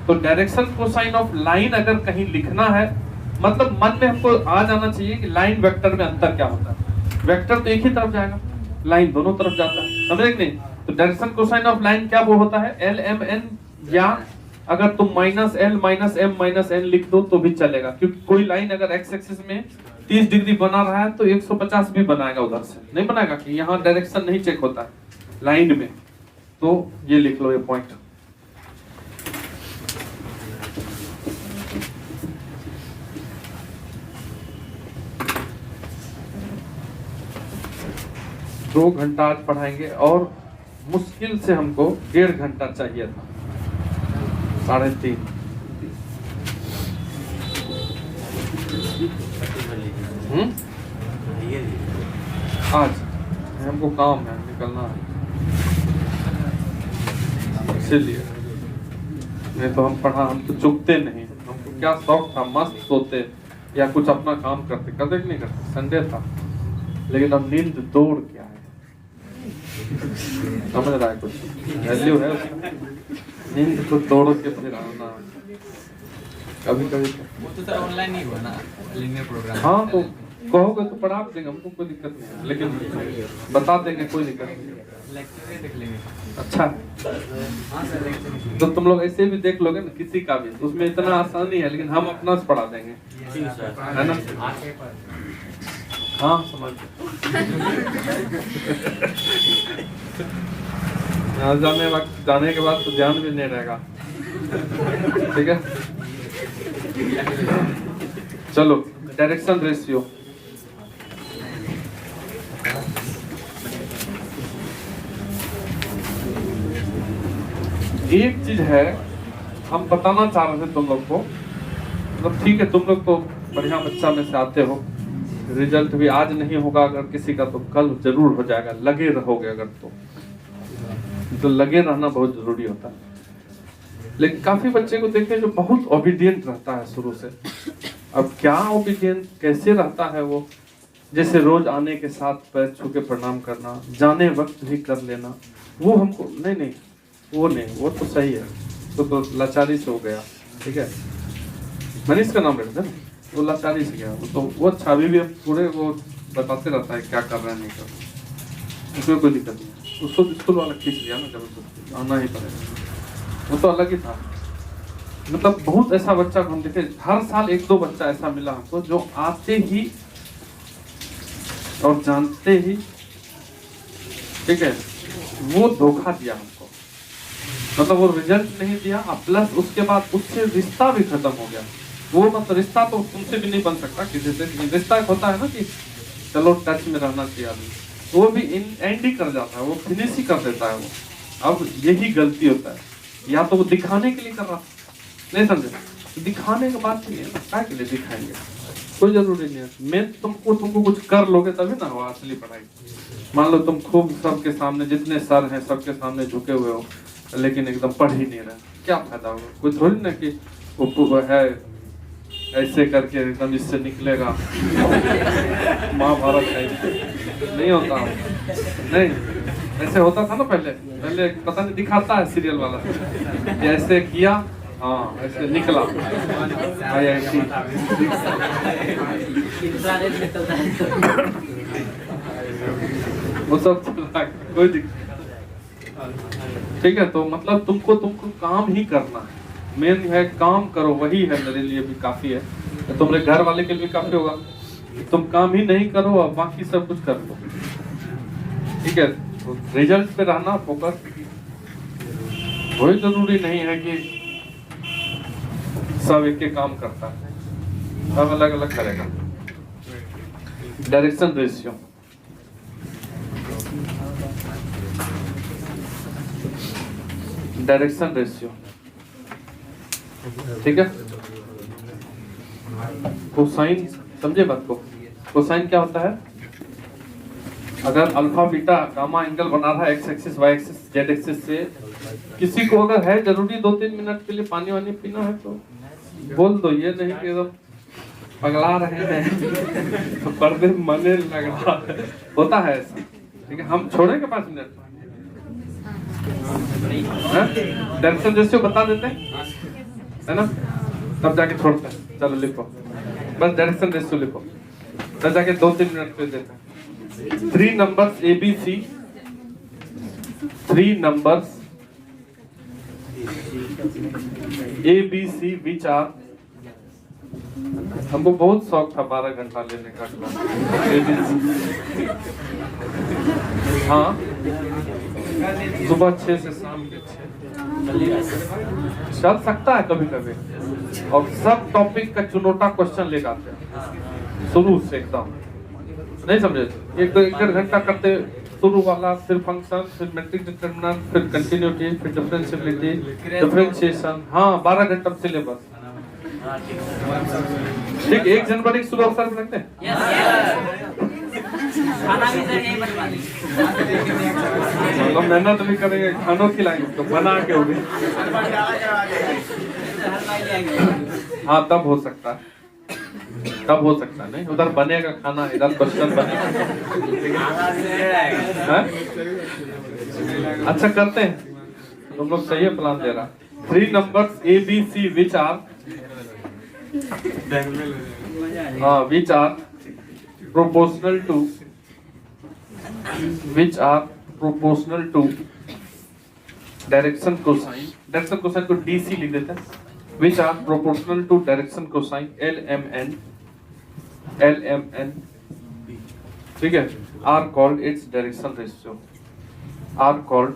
तो डायरेक्शन कोसाइन ऑफ लाइन अगर कहीं लिखना है, मतलब मन में हमको आ जाना चाहिए कि लाइन वेक्टर में अंतर क्या होता है। वेक्टर तो एक ही तरफ जाएगा, लाइन दोनों तरफ जाता है। समझे कि नहीं? तो डायरेक्शन कोसाइन ऑफ लाइन क्या वो होता है? LMN, या अगर तुम minus L minus M minus N लिख दो तो भी चलेगा, क्योंकि कोई लाइन अगर एक्स एक्सिस में 30 डिग्री बना रहा है तो 150 भी बनाएगा, उधर से नहीं बनाएगा कि यहाँ डायरेक्शन नहीं चेक होता है लाइन में। तो ये लिख लो ये पॉइंट। दो घंटा आज पढ़ाएंगे और मुश्किल से हमको 1.5 घंटा चाहिए था, 3:30। आज हमको काम है, निकलना है, इसीलिए। नहीं तो हम पढ़ा, हम तो चुकते नहीं। हमको क्या शौक था, मस्त सोते या कुछ अपना काम करते कि नहीं करते। संडे था लेकिन अब नींद दौड़ क्या है, समझ रहा है? कुछ वैल्यू है नींद को तोड़ के फिर आना। कभी कभी वो तो सर ऑनलाइन ही हुआ ना, लिनियर प्रोग्राम। हाँ, तो कहोगे तो पढ़ा देंगे, हमको कोई दिक्कत नहीं है, लेकिन बता देंगे, कोई दिक्कत नहीं। लेक्चर देख लेंगे। अच्छा, हाँ सर, लेक्चर तो तुम लोग ऐसे भी देख लोगे ना किसी का भी, उसमें इतना आसान नहीं है, लेकिन हम अपना से पढ़ा देंगे, है ना? हाँ समझ यहाँ जाने के बाद तो ध्यान भी नहीं रहेगा। ठीक है, चलो डायरेक्शन रेशियो। एक चीज है हम बताना चाह रहे थे तुम लोग को, मतलब ठीक है तुम लोग तो बढ़िया बच्चा में से आते हो, रिजल्ट भी आज नहीं होगा अगर किसी का तो कल जरूर हो जाएगा, लगे रहोगे अगर तो लगे रहना बहुत जरूरी होता है। लेकिन काफी बच्चे को देखें जो बहुत ओबीडियंट रहता है शुरू से। अब क्या ओबीडियंट कैसे रहता है वो, जैसे रोज आने के साथ पैर छू के प्रणाम करना, जाने वक्त भी कर लेना, वो हमको नहीं वो तो सही है, तो लाचारी से हो गया। ठीक है, मनीष का नाम रखते हैं, वो लाचारी से गया, वो अच्छा अभी भी पूरे वो बताते रहता है क्या कर रहा है नहीं कर रहा, उसमें कोई दिक्कत नहीं। उसको स्कूल वाला खींच लिया ना, जब आना ही पड़ेगा, वो तो अलग ही था। मतलब बहुत ऐसा बच्चा को हम देखे, हर साल 1-2 बच्चा ऐसा मिला हमको जो आते ही और जानते ही, ठीक है, वो धोखा दिया हमको, मतलब वो रिजल्ट नहीं दिया, प्लस उसके बाद उससे रिश्ता भी खत्म हो गया। वो मतलब रिश्ता तो तुमसे भी नहीं बन सकता किसी से, रिश्ता एक होता है ना कि चलो टच में रहना चाहिए आदमी, वो भी एंड ही कर जाता है, वो फिनिश ही कर देता है वो। अब यही गलती होता है, या तो वो दिखाने के लिए कर रहा, नहीं समझे, दिखाने के बाद नहीं है, क्या के लिए दिखाएंगे, कोई जरूरी नहीं है। मैं तुमको कुछ कर लोगे तभी ना हो असली पढ़ाई। मान लो तुम खूब सबके सामने, जितने सर हैं सबके सामने झुके हुए हो, लेकिन एकदम पढ़ ही नहीं रहे, क्या फायदा होगा? कोई थोड़ी ना कि वो है ऐसे करके एकदम इससे निकलेगा महाभारत है, नहीं होता। नहीं, ऐसे होता था ना पहले पता नहीं, दिखाता है सीरियल वाला, ऐसे किया, हाँ ऐसे निकला IIT। वो सब कोई दिक्कत, ठीक है। तो मतलब तुमको काम ही करना है, मेन है काम करो, वही है मेरे लिए भी काफी है, तुम्हारे घर वाले के लिए काफी होगा। तुम काम ही नहीं करो और बाकी सब कुछ कर लो, ठीक है। तो रिजल्ट पे रहना फोकस, कोई जरूरी नहीं है कि सब एक काम करता है, सब अलग अलग करेगा। डायरेक्शन रेशियो, डायरेक्शन रेशियो, ठीक है। कोसाइन समझे बात को, कोसाइन क्या होता है? अगर अल्फा बीटा गामा एंगल बना रहा है X axis Y axis Z axis से, किसी को अगर है जरूरी 2-3 मिनट के लिए पानी वानी पीना है तो बोल दो, ये नहीं कि एकदम पगला रहे हैं तो पर्दे मने लग रहा है, होता है ऐसा, ठीक है। हम छोड़ेंगे 5 मिनट, डायरेक्शन रेशियो बता देते हैं, है ना, तब जाके छोड़ते हैं। चलो लिखो, बस डायरेक्शन रेशियो लिखो, तब जाके 2-3 मिनट पे देते हैं। 3 numbers ABC, 3 numbers ABC which are, हमको बहुत शौक था 12 घंटा लेने का ABC। हाँ, सुबह 6 से शाम के 6 चल सकता है कभी कभी, और सब टॉपिक का चुनौता क्वेश्चन लेकर आते हैं शुरू से एकदम, नहीं समझे? 1-1.5 घंटा करते शुरू वाला, फिर फंक्शन, फिर मैट्रिक्स डिटरमिनेंट, फिर कंटिन्यूटी, फिर डिफरेंशियबिलिटी, डिफरेंशिएशन, हाँ 12 घंटा सिलेबस, ठीक। 1 जनवरी की सुबह अवसर रखते हैं, खाना भी सर यही बनवा देंगे, हम मेहनत भी करेंगे, खानों खिलाएंगे तो बना के होगी, हाँ तब हो सकता है, तब हो सकता है, नहीं उधर बनेगा खाना, इधर क्वेश्चन बनेगा। अच्छा करते हैं, तुम लोग सही है, प्लान दे रहा। 3 numbers ABC which are, हाँ which are proportional to, which are proportional to direction cosine, direction cosine को DC लिख देते हैं, which are proportional to direction cosine LMN, ठीक है, are called its direction ratio, are called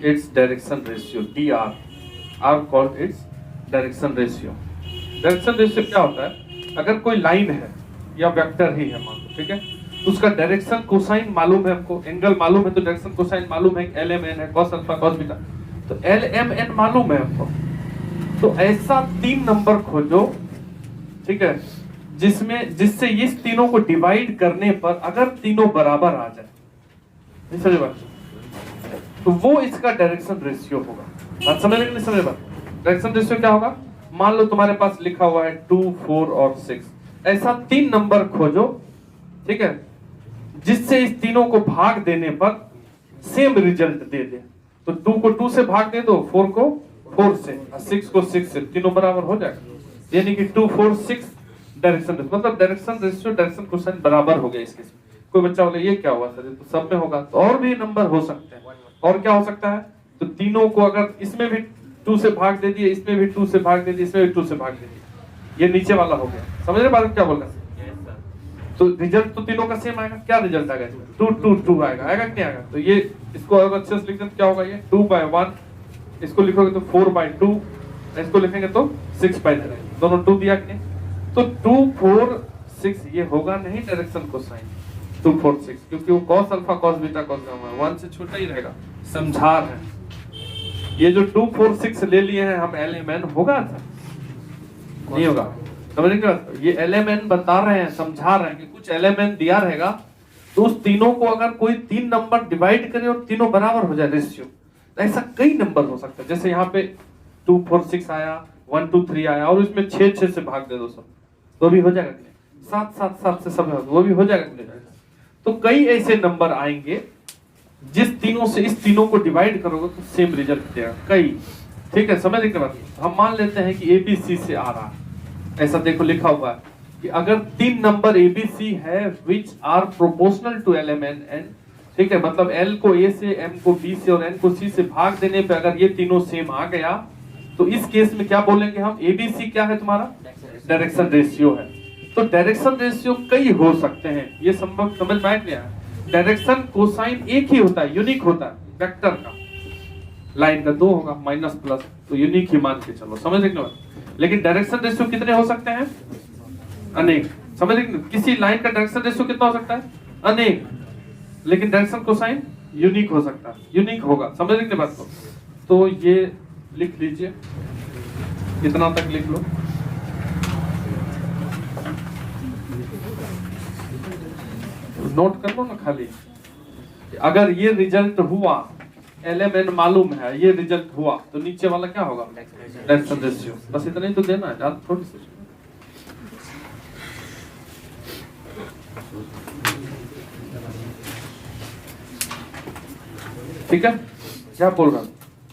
its direction ratio dr are called its direction ratio. Direction ratio क्या होता है? अगर कोई लाइन है या वेक्टर ही है मान लो, ठीक है, तो उसका डायरेक्शन कोसाइन मालूम है हमको, एंगल मालूम है, तो डायरेक्शन कोसाइन मालूम है, LMN है, cos अल्फा cos बीटा, तो LMN मालूम है हमको, तो ऐसा 3 नंबर खोजो, ठीक है, जिससे इस तीनों को डिवाइड करने पर अगर तीनों बराबर आ जाए, नहीं समझे बात, तो वो इसका डायरेक्शन रेशियो होगा। बात समझ रहे नहीं समझे बात? डायरेक्शन रेशियो क्या होगा? मान लो तुम्हारे पास लिखा हुआ है 2, 4 और 6, ऐसा 3 नंबर खोजो, ठीक है, जिससे इस तीनों को भाग देने पर सेम रिजल्ट दे दे। तो 2 को 2 से भाग दे दो, 4 को 4 से, 6 को 6 से, तीनों बराबर हो जाएगा। यानी कि 2, 4, 6 डायरेक्शन रेशियो, मतलब डायरेक्शन रेशियो डायरेक्शन कोसाइन बराबर हो गया इस केस में। कोई बच्चा बोले ये क्या हुआ सर, ये तो सब में होगा, तो और भी नंबर हो सकते हैं। और क्या हो सकता है? तो तीनों को अगर इसमें भी 2 से भाग दे दिए, इसमें भी 2 से भाग दे दिए, इसमें भी 2 से भाग दे दिए, ये नीचे वाला हो गया। समझ रहे बात क्या बोल रहा है? तो रिजल्ट तो तीनों का सेम आएगा। क्या रिजल्ट आएगा इसमें? 2, 2, 2 आएगा, आएगा कि नहीं आएगा? तो ये इसको अगर अच्छे से लिख दें तो क्या होगा? ये 2/1, इसको लिखोगे तो 4/2, इसको लिखेंगे तो 6/3, दोनों 2 दिया कि नहीं? तो 2, 4, 6 ये होगा नहीं डायरेक्शन कोसाइन 2, 4, 6, क्योंकि वो cos alpha cos beta cos gamma 1 से छोटा ही रहेगा। समझा रहे हैं? ये जो 2, 4, 6 ले लिए हैं हम, LMN होगा था? नहीं होगा। समझ क्या? ये LMN बता रहे हैं, समझा रहे हैं कि कुछ LMN दिया रहेगा, तो उस तीनों को अगर कोई 3 नंबर डिवाइड करे और तीनों बराबर हो जाए रेशियो, तो ऐसा कई नंबर हो सकता है। जैसे यहाँ पे 2, 4, 6 आया, 1, 2, 3 आया, और उसमें 6, 6 से भाग दे दो सब, तो भी हो जाएगा। 7, 7, 7 से सब वो भी हो जाएगा। तो कई ऐसे नंबर आएंगे जिस तीनों से इस तीनों को डिवाइड करोगे तो सेम रिजल्ट देगा, कई। ठीक है, समझ के बाद हम मान लेते हैं कि ABC से आ रहा है, ऐसा देखो लिखा हुआ है कि अगर 3 नंबर ABC है which are proportional to LMN n, ठीक है, मतलब L को A से, M को B से और N को C से भाग देने पे अगर ये तीनों सेम आ गया, तो इस केस में क्या बोलेंगे हम? ABC क्या है तुम्हारा? डायरेक्शन रेशियो है। तो डायरेक्शन रेशियो कई हो सकते हैं, ये संभव समझ में आया? डायरेक्शन कोसाइन एक ही होता है, यूनिक होता है, वेक्टर का, लाइन का 2 होगा, माइनस प्लस, तो यूनिक ही मान के चलो। समझ रहे हो? लेकिन डायरेक्शन रेशियो कितने हो सकते हैं? अनेक। समझ रहे? किसी लाइन का डायरेक्शन रेशियो कितना हो सकता है? अनेक। लेकिन डायरेक्शन कोसाइन यूनिक हो सकता है, यूनिक होगा। समझ रहे बात को? तो ये लिख लीजिए, इतना तक लिख लो। नोट कर लो ना खाली। अगर ये रिजल्ट हुआ, LMN मालूम है, ये रिजल्ट हुआ, तो नीचे वाला क्या होगा? Direction ratio. बस इतना ही तो देना है, ज्यादा थोड़ी सी। ठीक है, क्या बोल रहा?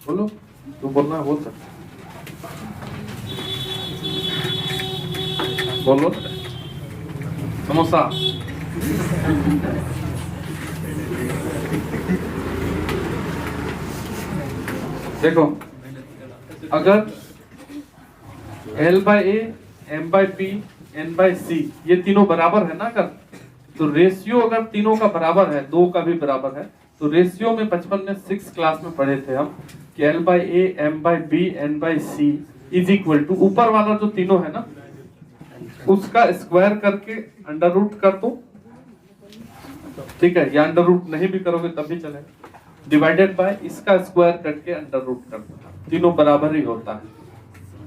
बोलो, तू बोलना है बोल सकते, बोलो। समोसा देखो, अगर L/A, M/P, N/C ये तीनों बराबर है ना, अगर तो रेशियो अगर तीनों का बराबर है, 2 का भी बराबर है, तो रेशियो में बचपन में 6 क्लास में पढ़े थे हम कि L/A, M/B, N/C is equal to ऊपर वाला जो तीनों है ना, उसका स्क्वायर करके अंडर रूट कर दो, ठीक है, या अंडर रूट नहीं भी करोगे तब भी चलेगा, डिवाइडेड बाय इसका स्क्वायर करके अंडर रूट कर दो, तीनों बराबर ही होता है।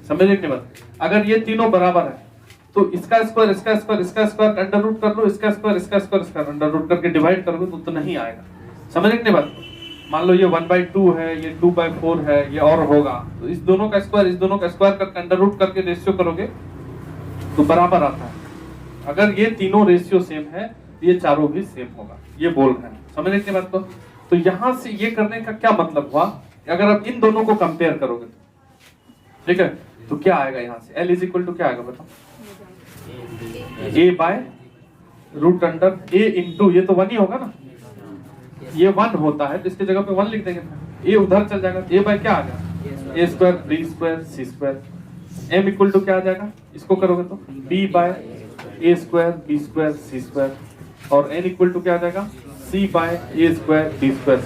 समझे कि बात? अगर ये तीनों बराबर है तो इसका स्क्वायर, इसका स्क्वायर, इसका स्क्वायर अंडर रूट कर लो, इसका स्क्वायर, इसका स्क्वायर, इसका अंडर रूट करके डिवाइड करोगे तो उतना नहीं आएगा। समझ रहे बात? मान लो ये 1/2 है, ये 2/4 है, ये और होगा, तो इस दोनों का स्क्वायर, इस दोनों का स्क्वायर करके अंडर रूट करके रेशियो करोगे तो बराबर आता है। अगर ये तीनों रेशियो सेम है, ये चारों भी सेम होगा, ये बोल रहे हैं। समझ रहे बात को? तो यहां से ये करने का क्या मतलब हुआ? अगर आप इन दोनों को कंपेयर करोगे, ठीक है, तो क्या आएगा यहाँ से? L इज इक्वल टू क्या आएगा बताओ? A/√A इंटू, ये तो 1 ही होगा ना, ये 1 होता है तो इसके जगह पे 1 लिख देंगे, A उधर चल जाएगा, A बाय क्या आ गया? A² B² C²। M equal to क्या आ जाएगा? इसको करोगे तो B/A² B² C², और N इक्वल टू क्या आ जाएगा? C/A² B²।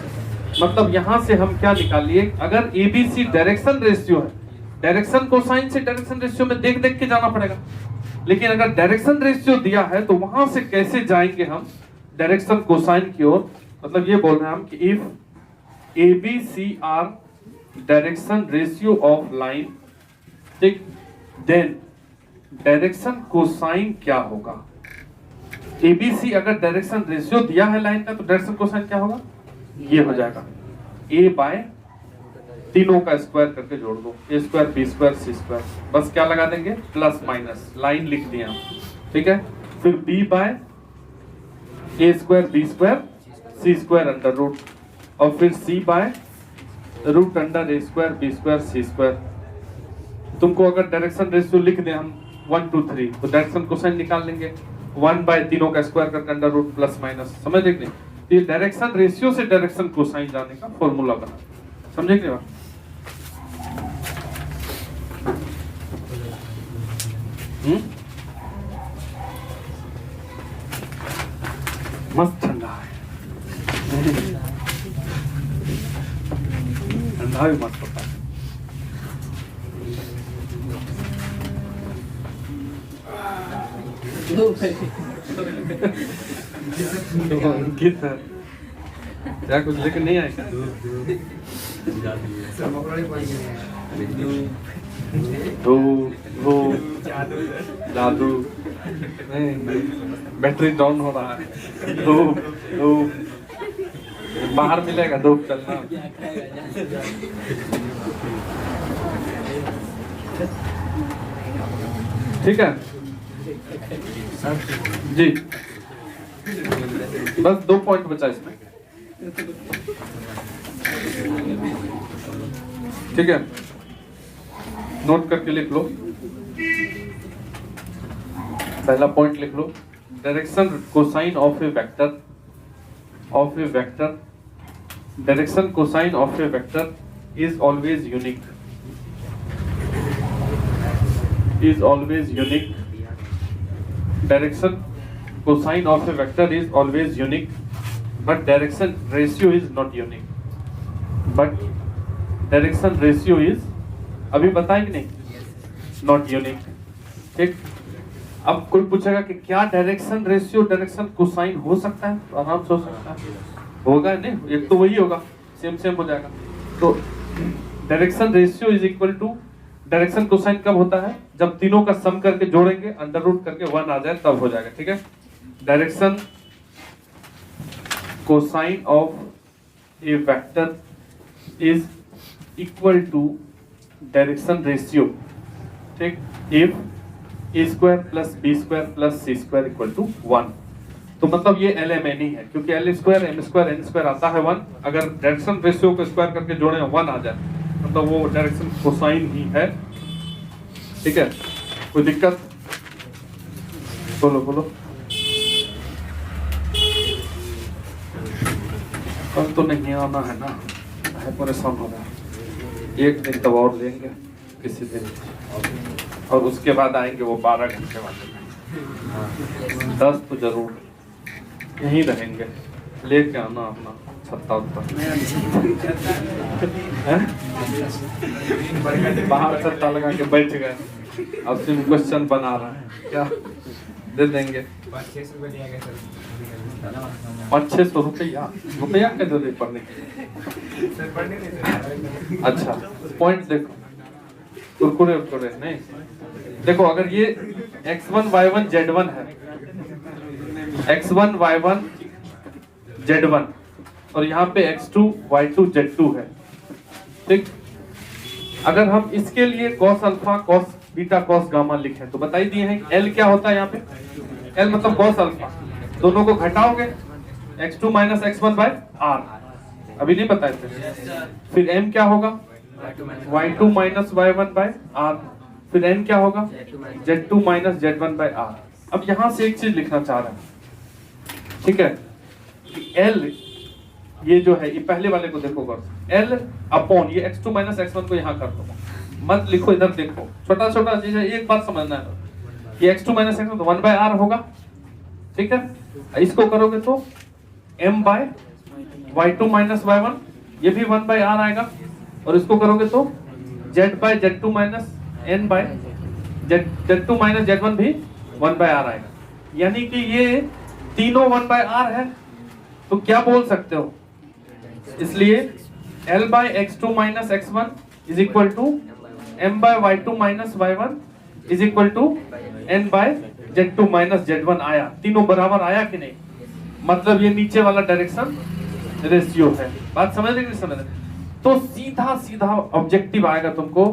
मतलब यहां से हम क्या निकालिए, अगर ABC डायरेक्शन रेशियो है, डायरेक्शन कोसाइन से डायरेक्शन रेशियो में देख देख के जाना पड़ेगा, लेकिन अगर डायरेक्शन रेशियो दिया है तो वहां से कैसे जाएंगे हम डायरेक्शन कोसाइन की ओर। मतलब ये बोल रहे हैं हम कि if ABC are direction ratio of line, ठीक, देन डायरेक्शन कोसाइन क्या होगा। ABC अगर डायरेक्शन रेशियो दिया है लाइन का तो डायरेक्शन कोसाइन क्या होगा, ये हो जाएगा A बाय तीनों का स्क्वायर करके जोड़ दो, A square B square C square, बस क्या लगा देंगे प्लस माइनस, लाइन लिख दिया, ठीक है। फिर B by A square B square C square under root, और फिर C by root under A square B square C square. तुमको अगर डायरेक्शन रेशियो लिख दें हम 1 2 3 तो डायरेक्शन कोसाइन निकाल लेंगे, 1 बाय तीनों का स्क्वायर करके अंडर रूट प्लस माइनस, समझ रहे नहीं। ये डायरेक्शन रेशियो से डायरेक्शन कोसाइन जाने का फॉर्मूला बना, समझे कि नहीं बात। मस्त ठंडा है, ठंडा भी मस्त होता है। अंकित है क्या, कुछ लेकर नहीं आए क्या? धूप जादू नहीं, बैटरी डाउन हो रहा है, धूप धूप बाहर मिलेगा, धूप चलना। ठीक है जी, बस 2 पॉइंट बचा इसमें, ठीक है, नोट करके लिख लो। पहला पॉइंट लिख लो, direction cosine of a vector, direction cosine of a vector is always unique, direction cosine of a vector is always unique, but direction ratio is not unique, अभी बताएं कि नहीं, not unique, ठीक। अब कोई पूछेगा कि क्या डायरेक्शन रेशियो डायरेक्शन कोसाइन हो सकता है, तो आराम से हो सकता है, होगा नहीं, एक तो वही होगा, सेम हो जाएगा। तो direction ratio is equal to direction cosine कब होता है, जब तीनों का सम करके जोड़ेंगे, अंडर रूट करके 1 आ जाए तब हो जाएगा, ठीक है। Direction cosine of a vector is equal to direction ratio, ठीक, if a square plus b square plus c square equal to 1। तो मतलब ये LMN ही है, क्योंकि L square M square N square आता है 1, अगर डायरेक्शन रेशियो को स्क्वायर करके जोड़े 1 आ जाए मतलब वो डायरेक्शन कोसाइन ही है, ठीक है। कोई दिक्कत, बोलो। कल तो नहीं आना है ना, है परेशान हो रहा है, एक दिन तब और लेंगे किसी दिन, और उसके बाद आएंगे वो 12 घंटे वाले, 10 तो जरूर यहीं रहेंगे, लेके आना अपना छत्ता उत्ता, बाहर छत्ता लगा के बैठ गए, अब सिर्फ क्वेश्चन बना रहा है, क्या दे देंगे 500-600 रुपया क्या दे दे पढ़ने के। अच्छा पॉइंट देखो, कुरकुरे नहीं देखो, अगर ये x1 y1 z1 है, x1 y1 z1 और यहाँ पे x2 y2 z2 है, ठीक। अगर हम इसके लिए cos alpha cos beta cos gamma लिखें तो बताई दिए हैं L क्या होता है, यहाँ पे L मतलब cos अल्फा, दोनों को घटाओगे x2 minus x1 bye r, अभी नहीं बताए थे। फिर m क्या होगा, y2 minus y1 by r, फिर n क्या होगा, z2 minus z1 by r। अब यहाँ से एक चीज लिखना चाह रहा है, ठीक है, कि L ये जो है, ये पहले वाले को देखो L अपॉन ये x2 माइनस x1 को यहाँ कर दो, मत लिखो, इधर देखो, छोटा छोटा चीज है, एक बात समझना है, ये x2 माइनस x1 तो 1 बाय r होगा, ठीक है। इसको करोगे तो m bye y2 minus y1 ये भी 1/r आएगा, और इसको करोगे तो z/z2 minus n bye z2 minus z1 भी 1/r आएगा। यानी कि ये तीनों 1/r है। तो क्या बोल सकते हो, इसलिए l/x2 minus x1 is equal to m/y2 minus y1 is equal to n/z2 minus z1 आया। तीनों बराबर आया कि नहीं, मतलब ये नीचे वाला डायरेक्शन रेशियो है। बात समझ रहे कि नहीं समझ रहे? तो सीधा सीधा ऑब्जेक्टिव आएगा तुमको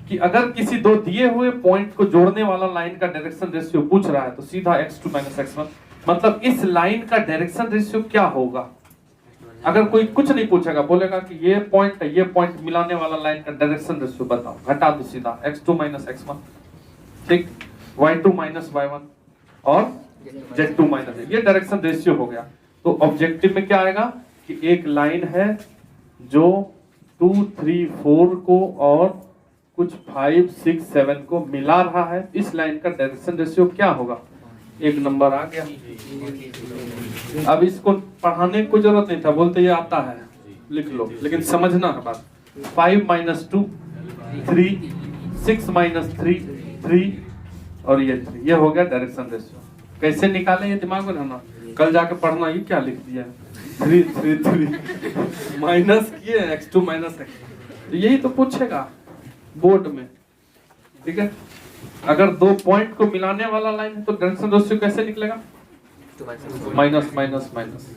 कि अगर किसी दो दिए हुए पॉइंट को जोड़ने वाला लाइन का डायरेक्शन रेशियो पूछ रहा है तो सीधा x2 माइनस x1, मतलब इस लाइन का डायरेक्शन रेशियो क्या होगा। अगर कोई कुछ नहीं पूछेगा, बोलेगा कि ये पॉइंट मिलाने वाला लाइन का डायरेक्शन रेशियो बताओ, घटा दो सीधा x2 माइनस x1, ठीक, y2 माइनस y1 और z2 माइनस, ये डायरेक्शन रेशियो हो गया। तो ऑब्जेक्टिव में क्या आएगा कि एक लाइन है जो 2, 3, 4 को और कुछ 5, 6, 7 को मिला रहा है, इस लाइन का डायरेक्शन रेशियो क्या होगा। एक नंबर आ गया। अब इसको पढ़ाने की जरूरत नहीं था, बोलते ये आता है लिख लो, लेकिन समझना है बात। 5 माइनस 2 3, 6 माइनस 3 3 और ये 3, ये हो गया डायरेक्शन रेशियो। कैसे निकाले ये दिमाग में रहना, कल जाके पढ़ना ये क्या लिख दिया 3 3 3 माइनस किए x2 माइनस x, तो यही तो पूछेगा बोर्ड में, ठीक है। अगर दो पॉइंट को मिलाने वाला लाइन है तो डायरेक्शन रेशियो कैसे निकलेगा, माइनस माइनस माइनस।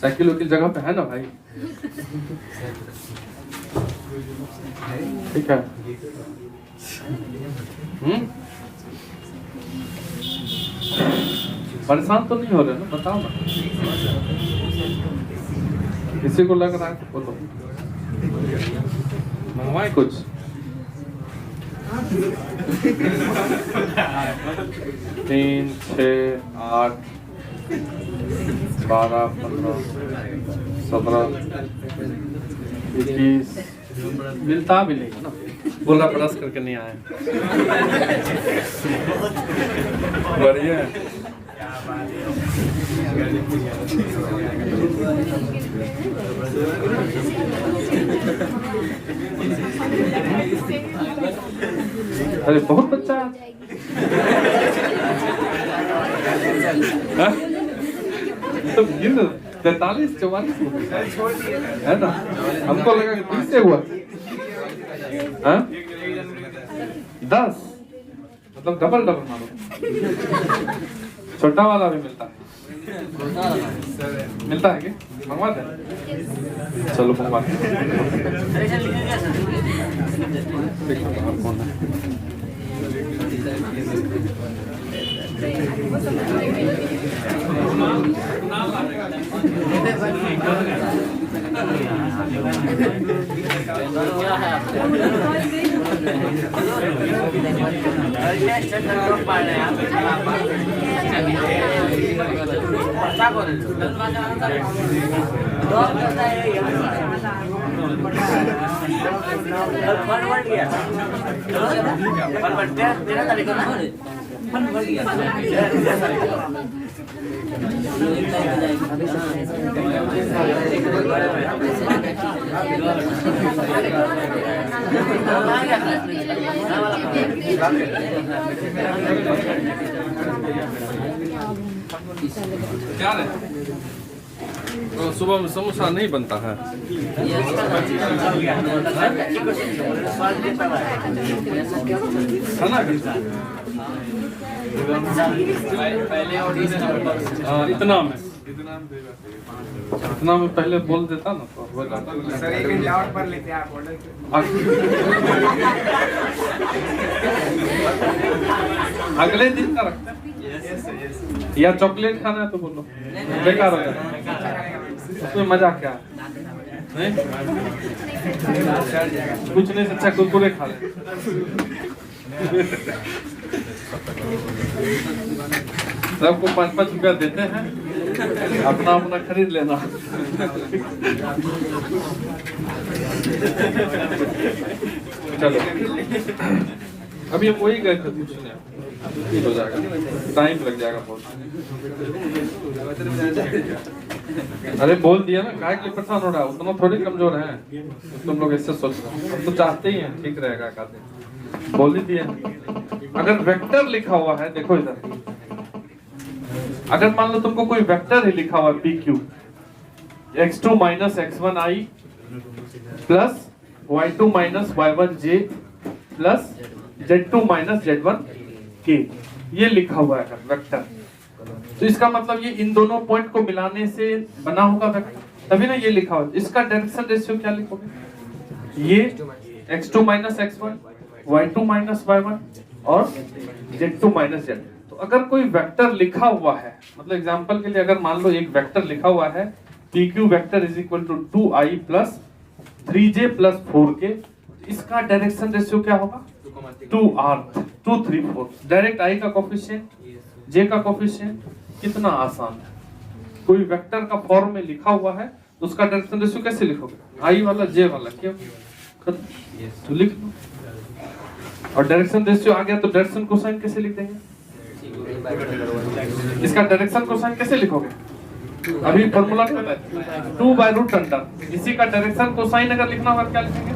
साइकिल की जगह पे है ना भाई, ठीक है। परेशान तो नहीं हो रहे ना, बताओ ना, किसी को लग रहा है तो बोलो, मंगवाए कुछ। 3, 6, 8, 12, 15, 17, 21 मिलता भी नहीं है ना, बोला ब्रश करके नहीं आए। बढ़िया है। अरे बहुत बच्चा है, तो 43, 44 है ना, हमको लगा कि 30 से हुआ। 10 मतलब डबल मारो। छोटा वाला भी मिलता है, मिलता है क्या, मंगवा दे, चलो मंगवा क्या है? तो सुबह में समोसा नहीं बनता है। खाना इतना में पहले बोल देता ना तो हो जाता। सर एक घंटा और पर लेते हैं आप ऑर्डर। अगले दिन का रखते हैं, या चॉकलेट खाना है तो बोलो, बेकार हो जाएगा, उसमें मजा क्या है, कुछ नहीं, अच्छा कुरकुरे खा ले। सबको 5-5 रुपया देते हैं, अपना अपना खरीद लेना। चलो अभी हम वही गए थे पूछने, हो जाएगा, टाइम लग जाएगा बहुत। अरे बोल दिया ना, काय के लिए परेशान हो रहा है, उतना थोड़ी कमजोर है। तुम लोग ऐसे सोच रहे हो, हम तो चाहते ही हैं ठीक रहेगा, कहते बोल ही दिया। अगर वेक्टर लिखा हुआ है, देखो इधर, अगर मान लो तुमको कोई वेक्टर ही लिखा हुआ है P Q, x2 minus x1 i plus y2 minus y1 j plus z2 minus z1 k, ये लिखा हुआ है वेक्टर, तो इसका मतलब ये इन दोनों पॉइंट को मिलाने से बना होगा वेक्टर, तभी ना ये लिखा हुआ है। इसका डायरेक्शन रेशियो क्या लिखोगे? ये x2 minus x1, y2 minus y1 और z2 माइनस z। तो अगर कोई वेक्टर लिखा हुआ है, मतलब एग्जांपल के लिए अगर मान लो एक वेक्टर लिखा हुआ है pq vector is equal to 2i plus 3j plus 4k, इसका डायरेक्शन रेशियो क्या होगा? 2r 2 3 4। डायरेक्ट i का कोफिशिएंट, j का कोफिशिएंट, कितना आसान है। कोई वेक्टर का फॉर्म में लिखा हुआ है तो उसका डायरेक्शन रेशियो कैसे लिखोगे? i वाला j वाला, क्यों तो लिख लो। और डायरेक्शन रेशियो आ गया तो डायरेक्शन कोसाइन कैसे लिख देंगे? इसका डायरेक्शन कोसाइन कैसे लिखोगे? अभी फॉर्मूला क्या है? 2 बाय रूट अंडर। इसी का डायरेक्शन कोसाइन अगर लिखना होगा क्या लिखेंगे?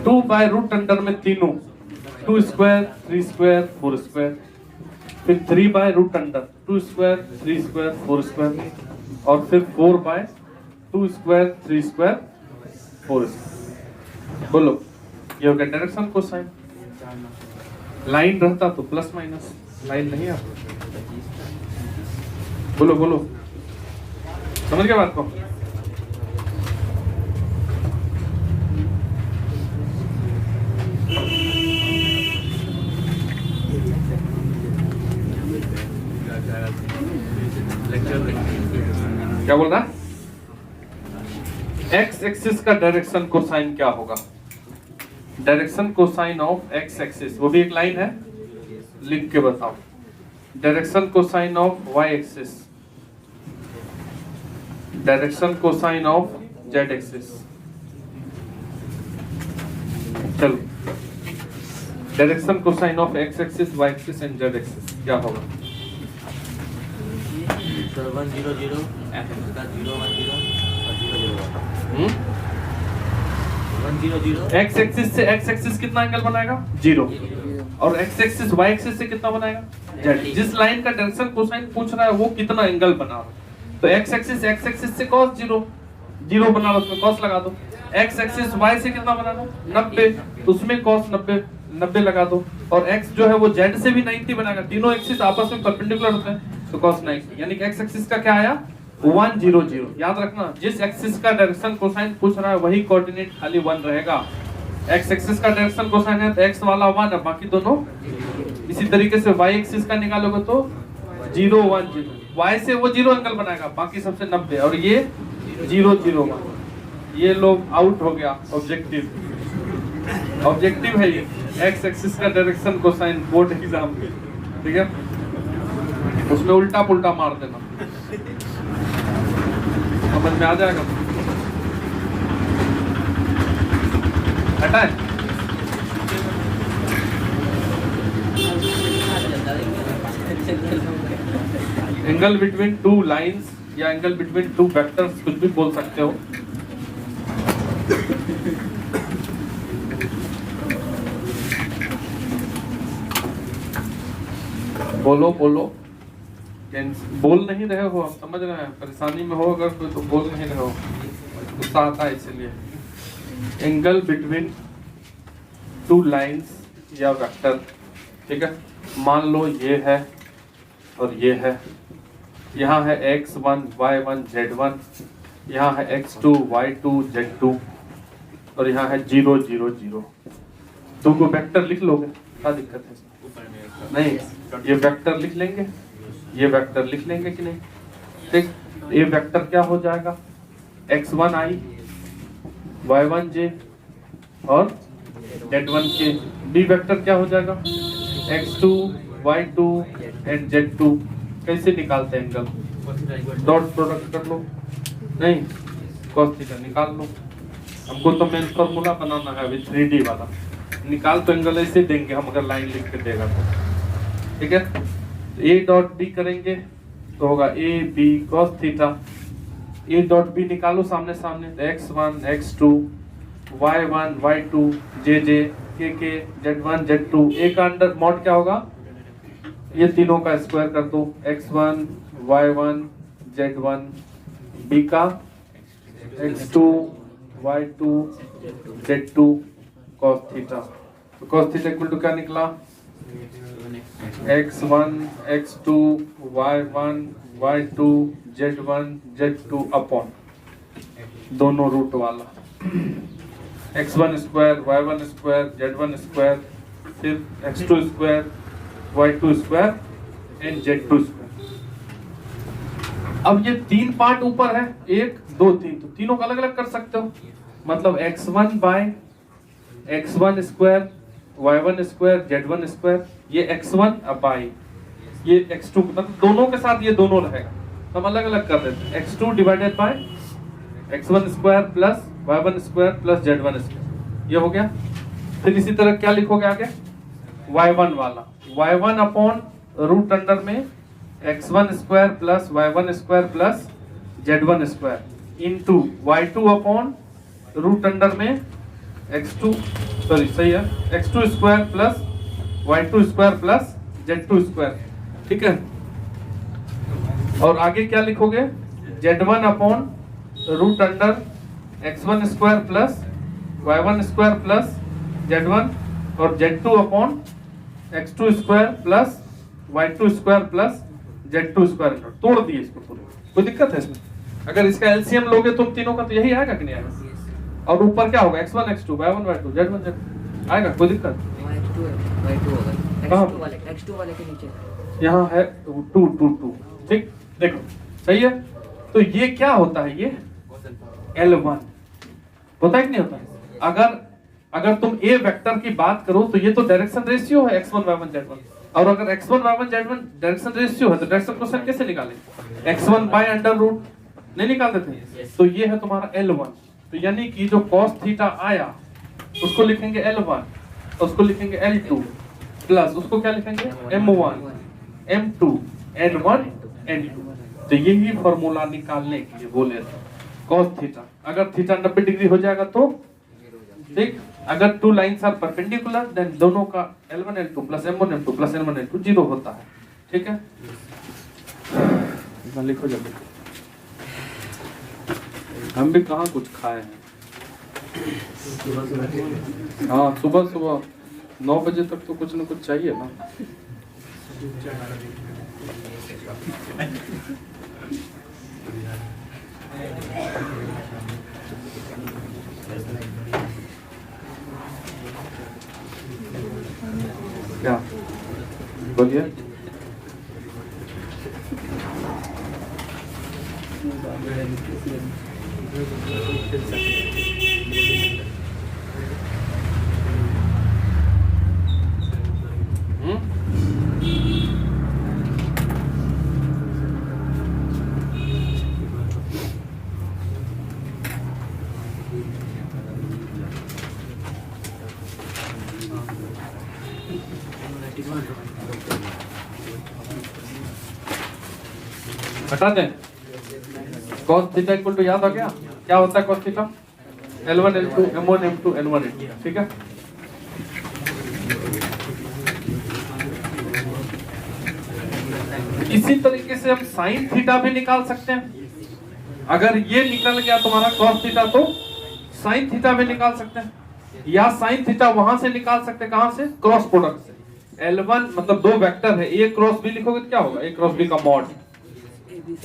2 बाय रूट अंडर में तीनों, 2 स्क्वायर 3 स्क्वायर 4 स्क्वायर, फिर 3 by root under 2 square 3 square 4 square, और फिर 4 बाय 2 स्क्वायर 3 स्क्वायर 4 स्क्वायर। बोलो ये हो गया डायरेक्शन कोसाइन। लाइन रहता तो प्लस माइनस, लाइन नहीं आता। बोलो बोलो, समझ गए बात को? क्या बोल रहा? एक्स एक्सिस का डायरेक्शन कोसाइन क्या होगा? Direction cosine of x axis, वो भी एक लाइन है, लिख के बताओ। Direction cosine of y axis, direction cosine of z axis. चलो, direction cosine of x axis, Y axis and z axis क्या होगा? 1 0 0 f का 0 1 0 और 0 0 1 0 0। एक्स एक्सिस से एक्स एक्सिस कितना एंगल बनाएगा? 0। और एक्स एक्सिस वाई एक्सिस से कितना बनाएगा? जेड। जिस लाइन का डायरेक्शन कोसाइन पूछ रहा है वो कितना एंगल बना रहा है, तो एक्स एक्सिस से cos 0 0 बना लो, उसमें cos लगा दो। एक्स एक्सिस वाई से कितना बनाना? 90, तो उसमें cos 90 लगा दो। और x जो है वो z से भी 90 बनाएगा, तीनों एक्सिस आपस में परपेंडिकुलर होते हैं, तो cos 90, यानी कि x एक्सिस का क्या आया? 1 0 0। याद रखना, जिस एक्सिस का डायरेक्शन कोसाइन पूछ रहा है वही कोऑर्डिनेट खाली 1 रहेगा। x एक्सिस का डायरेक्शन कोसाइन है तो x वाला 1 है, बाकी दोनों। इसी तरीके से y एक्सिस का निकालोगे तो 0 1 0, y से वो 0 एंगल बनाएगा, बाकी सबसे 90, और ये 0 0 1। ये लोग आउट हो गया। ऑब्जेक्टिव है ये, x एक्सिस का डायरेक्शन कोसाइन बोर्ड एग्जाम में, ठीक है? उसमें उल्टा पुल्टा मार देना, समझ में आ जाएगा। हटाए एंगल बिटवीन टू लाइंस या एंगल बिटवीन टू वेक्टर्स, कुछ भी बोल सकते हो। बोलो बोलो, बोल नहीं रहे हो, हम समझ रहे हैं, परेशानी में हो अगर तो बोल नहीं रहे हो, गुस्सा आता है इसलिए। एंगल बिटवीन टू लाइंस या वेक्टर, ठीक है? मान लो ये है और ये है, यहाँ है x1 y1 z1, यहाँ है x2 y2 z2, और यहाँ है 0 0 0। तुमको वेक्टर लिख लोगे, क्या दिक्कत है? नहीं, ये वेक्टर लिख लेंगे, ये वेक्टर लिख लेंगे कि नहीं? ठीक, ये वेक्टर क्या हो जाएगा? x1 i y1 j और z1 k। बी वेक्टर क्या हो जाएगा? x2 y2 and z2। कैसे निकालते हैं एंगल? डॉट प्रोडक्ट कर लो, नहीं cos थीटा निकाल लो। हमको तो मेन फॉर्मूला बनाना है अभी 3D वाला, निकाल तो एंगल ऐसे देंगे हम, अगर लाइन लिख के देगा तो, ठीक है? ए डॉट बी करेंगे तो होगा A B cos theta, A dot B निकालो सामने सामने, x1 x2 y1 y2 j k z1 z2, ए का अंडर मॉड क्या होगा, ये तीनों का स्क्वायर कर दो, x1 y1 z1, b का x2 y2 z2 cos theta. तो cos थीटा इक्वल टू क्या निकला, x1 x2 y1 y2 z1 z2 upon दोनों रूट वाला x1 square y1 square z1 square, फिर x2 square y2 square and z2 square. अब ये तीन पार्ट ऊपर है, 1 2 3, तो तीनों को अलग अलग कर सकते हो, मतलब x1 bye x1 square y1 square z1 square, ये x1 बाय ये x2, मतलब दोनों के साथ ये दोनों रहेगा, तो हम अलग अलग कर देते हैं, x2 divided by x1 square plus y1 square plus z1 square, ये हो गया। फिर इसी तरह क्या लिखोगे आगे, y1 वाला y1 अपॉन रूट अंडर में x1 square plus y1 square plus z1 square into y2 upon root under में x2 सॉरी सही है x2 square plus y2 square plus z2 square, ठीक है। और आगे क्या लिखोगे, z1 upon root under x1 square plus y1 square plus z1 और z2 upon x2 square plus y2 square plus z2 square. तोड़ दिए इसको पूरे, कोई दिक्कत है इसमें, अगर इसका एलसीएम लोगे तुम तीनों का तो यही आएगा कि नहीं आएगा, और ऊपर क्या होगा x1 x2 y1 y2 z1 z2 आएगा, कोई दिक्कत, x2 वाले के नीचे यहाँ है 2 2 2, ठीक, देखो सही है। तो ये क्या होता है, ये L1 होता है कि नहीं होता है। अगर तुम ए वेक्टर की बात करो तो ये तो डायरेक्शन रेशियो है x1 y1 z1, और अगर x1 y1 z1 direction ratio है तो डायरेक्शन क्वेश्चन कैसे निकालेंगे, x1 बाय अंडर रूट नहीं निकालते थे, तो ये है तुम्हारा L1। तो यानी कि जो cos थीटा आया उसको लिखेंगे L1, उसको लिखेंगे L2 प्लस उसको क्या लिखेंगे M1 M2 N1 N2। तो यही फॉर्मूला निकालने के लिए बोले थे cos थीटा, अगर थीटा 90 डिग्री हो जाएगा तो ठीक, अगर two lines are perpendicular then दोनों का L1 L2 plus M1 M2 plus N1 N2 zero होता है, ठीक है। इतना लिखो जल्दी, हम भी कहाँ कुछ खाए हैं, हाँ सुबह सुबह 9 बजे तक तो कुछ न कुछ चाहिए ना। क्या बोलिए, हटा दें। cos थीटा इक्वल टू याद आ गया क्या होता है cos theta, L1 L2 M1 M2 N1 N2, ठीक है। इसी तरीके से हम sin थीटा भी निकाल सकते हैं, अगर ये निकल गया तुम्हारा cos थीटा तो sin थीटा भी निकाल सकते हैं, या sin थीटा वहां से निकाल सकते हैं, कहां से, क्रॉस प्रोडक्ट से। L1 मतलब दो वेक्टर है, A क्रॉस B लिखोगे तो क्या होगा, A क्रॉस B का मॉड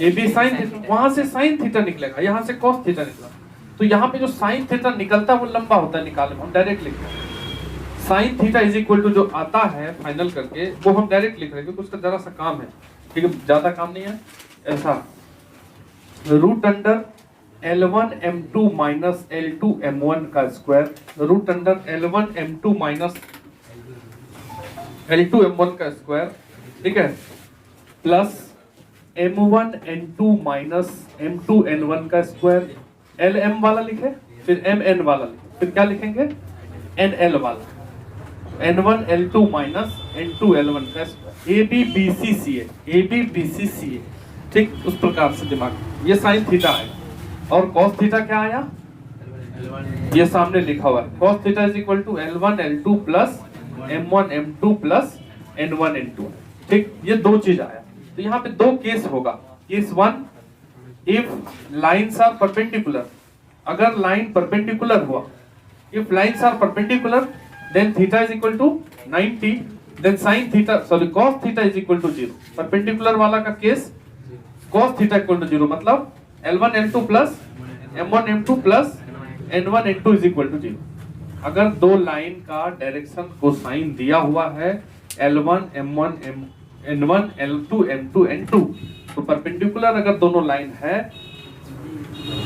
AB sin थीटा, वहां से sin थीटा निकलेगा, यहाँ से cos थीटा निकला, तो यहाँ पे जो sin थीटा निकलता है वो लंबा होता है, निकालने में हम डायरेक्ट लिखते हैं sin theta is equal to जो आता है फाइनल करके वो हम डायरेक्ट लिख रहे हैं क्योंकि उसका जरा सा काम है, ठीक है, ज्यादा काम नहीं है। ऐसा root under L1 M2 minus L2 M1 का square, root under L1 M2 minus L2 M1 का स्क्वायर, ठीक है, plus M1 N2 minus M2 N1 का स्क्वायर, LM वाला लिखे फिर MN वाला लिखे, फिर क्या लिखेंगे NL वाला, N1 L2 minus N2 L1 का स्क्वायर, AB BC CA ठीक, उस प्रकार से दिमाग, ये साइन थीटा है। और कॉस थीटा क्या आया, ये सामने लिखा हुआ है, cos theta is equal to L1 L2 plus M1 M2 plus N1 N2। ठीक, ये दो चीज आया। तो यहाँ पे दो केस होगा। Case 1, if lines are perpendicular, अगर लाइन परपेंडिकुलर हुआ, if lines are perpendicular then theta is equal to 90, then sine theta sorry cos theta is equal to 0। Perpendicular वाला का case cos theta equal to 0, मतलब L1 L2 plus M1 M2 plus N1 N2 is equal to 0। अगर दो लाइन का डायरेक्शन कोसाइन दिया हुआ है L1 M1 N1 L2 M2 N2, तो परपेंडिकुलर अगर दोनों लाइन है,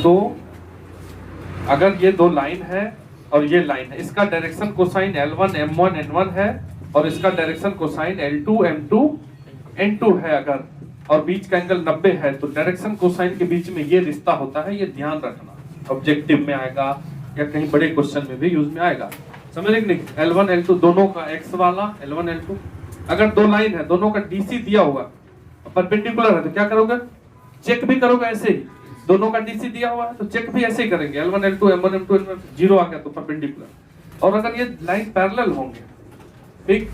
तो अगर ये दो लाइन है और ये लाइन है, इसका direction cosine L1 M1 N1 है और इसका direction cosine L2 M2 N2 है अगर, और बीच का एंगल 90 है, तो डायरेक्शन कोसाइन के बीच में ये रिश्ता होता है। ये ध्यान रखना, ऑब्जेक्टिव में आएगा या कहीं बड़े क्वेश्चन में भी यूज में आएगा। समझ रहे कि नहीं? L1 L2 दोनों का x वाला L1 L2, अगर दो लाइन है दोनों का DC दिया हुआ परपेंडिकुलर है, तो क्या करोगे, चेक भी करोगे ऐसे ही। दोनों का DC दिया हुआ है तो चेक भी ऐसे ही करेंगे, L1 L2 M1 M2 N1 0 आ गया तो परपेंडिकुलर। और अगर ये लाइन पैरेलल होंगे, ठीक,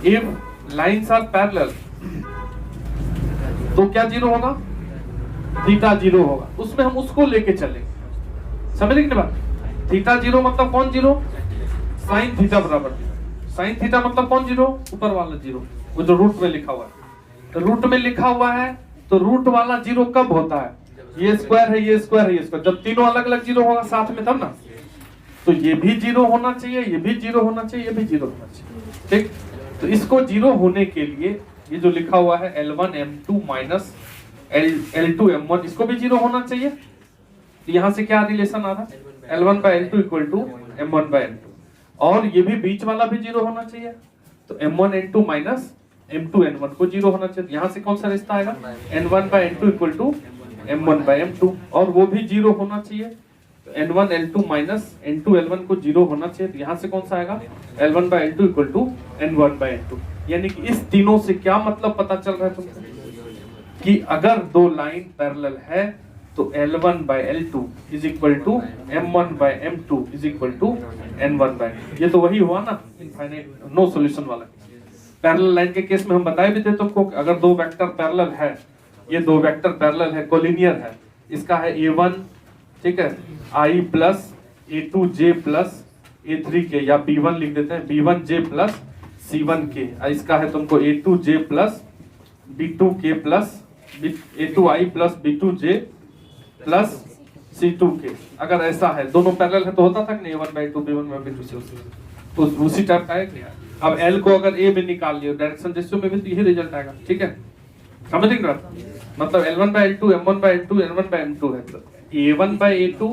इफ लाइंस आर पैरेलल, तो क्या 0 होगा, थीटा 0 होगा। उसमें हम उसको लेके चलेंगे। समझ रहे बात? थीटा 0 मतलब कौन 0, साइन थीटा बराबर 0। साइन थीटा मतलब कौन 0, ऊपर वाला 0, वो जो रूट में लिखा हुआ है। तो रूट में लिखा हुआ है तो रूट वाला 0 कब होता है, ये स्क्वायर है, ये स्क्वायर है, ये स्क्वायर, जब तीनों अलग अलग 0 होगा साथ में तब ना। तो ये भी 0 होना चाहिए, ये भी 0 होना चाहिए, ये भी 0 होना चाहिए। ठीक, तो इसको 0 होने के लिए ये जो लिखा हुआ है L1 M2 minus L2 M1, इसको भी 0 होना चाहिए। तो यहाँ से क्या रिलेशन आ रहा है, L1 by L2 equal to M1 by N2, और ये भी बीच वाला भी 0 होना चाहिए। तो M1 N2 minus M2 N1 को 0 होना चाहिए। यहाँ से कौन सा रिश्ता आएगा, N1 by N2 equal to M1 by M2, और वो भी 0 होना चाहिए। N1 L2 minus N2 L1 को 0 होना चाहिए। तो यहाँ से कौन सा आएगा, L1 by L2 equal to N1 by N2। यानी कि इस तीनों से क्या मतलब पता चल रहा है तुमको, कि अगर दो लाइन पैरेलल है तो L1 by L2 is equal to M1 by M2 is equal to N1 by N2। ये तो वही हुआ ना इनफाइनाइट नो सॉल्यूशन वाला। पैरेलल लाइन के केस में हम बताए भी थे तुमको, अगर दो वेक्टर पैरेलल है, ये दो वेक्टर पैरेलल है, कोलिनियर है, इसका है A1, ठीक है, I plus A2J plus A3K, या B1 लिख देते हैं, B1J प्लस C1K, इसका है तुमको A2J plus B2K plus A2I plus B2J plus C2K। अगर ऐसा है, दोनों पैरेलल है तो होता था कि नहीं, A1 by 2 B1 by B2 C, तो उसी टाइप का है कि अब L को अगर A में निकाल लियो डायरेक्शन रेशियो में भी तो यही रिजल्ट आएगा। ठीक है, समझ रहे हैं? मतलब L1 by L2 M1 by N2 N1 by M2 है, तो A1 by A2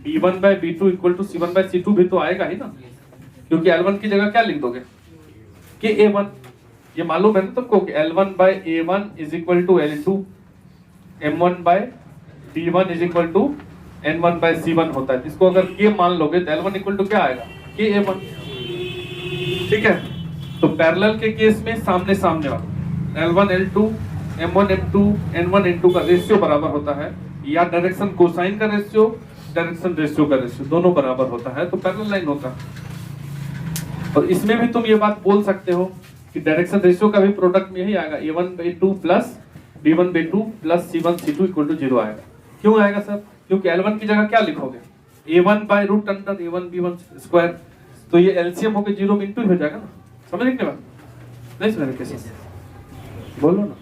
B1 by B2 equal to C1 by C2 भी तो आएगा ही ना, क्योंकि L1 की जगह क्या लिख दोगे कि A1, ये मालूम है ना तुमको कि L1 by A1 is equal to L2, M1 by B1 is equal to N1 by C1 होता है। इसको अगर K मान लोगे तो L1 इक्वल टू क्या आएगा, K A1। ठीक है, तो पैरेलल के केस में सामने सामने वाला L1 L2 M1 M2 N1 N2 का रेशियो बराबर होता है, या डायरेक्शन कोसाइन का रेशियो, डायरेक्शन रेशियो का रेशियो दोनों बराबर होता है, तो पैरेलल लाइन होता है। और इसमें भी तुम ये बात बोल सकते हो कि डायरेक्शन रेशियो का भी प्रोडक्ट में यही आएगा, A1 by 2 plus B1 by 2 plus C1 C2 equal to 0 आएगा। क्यों आएगा सर? क्योंकि L1 की जगह क्या लिखोगे, A1 by root under A1 B1 square, तो ये एलसीएम होकर 0 में इंटू हो जाएगा ना। समझ रहे क्या बात? नहीं समझ रहे कैसे, बोलो ना।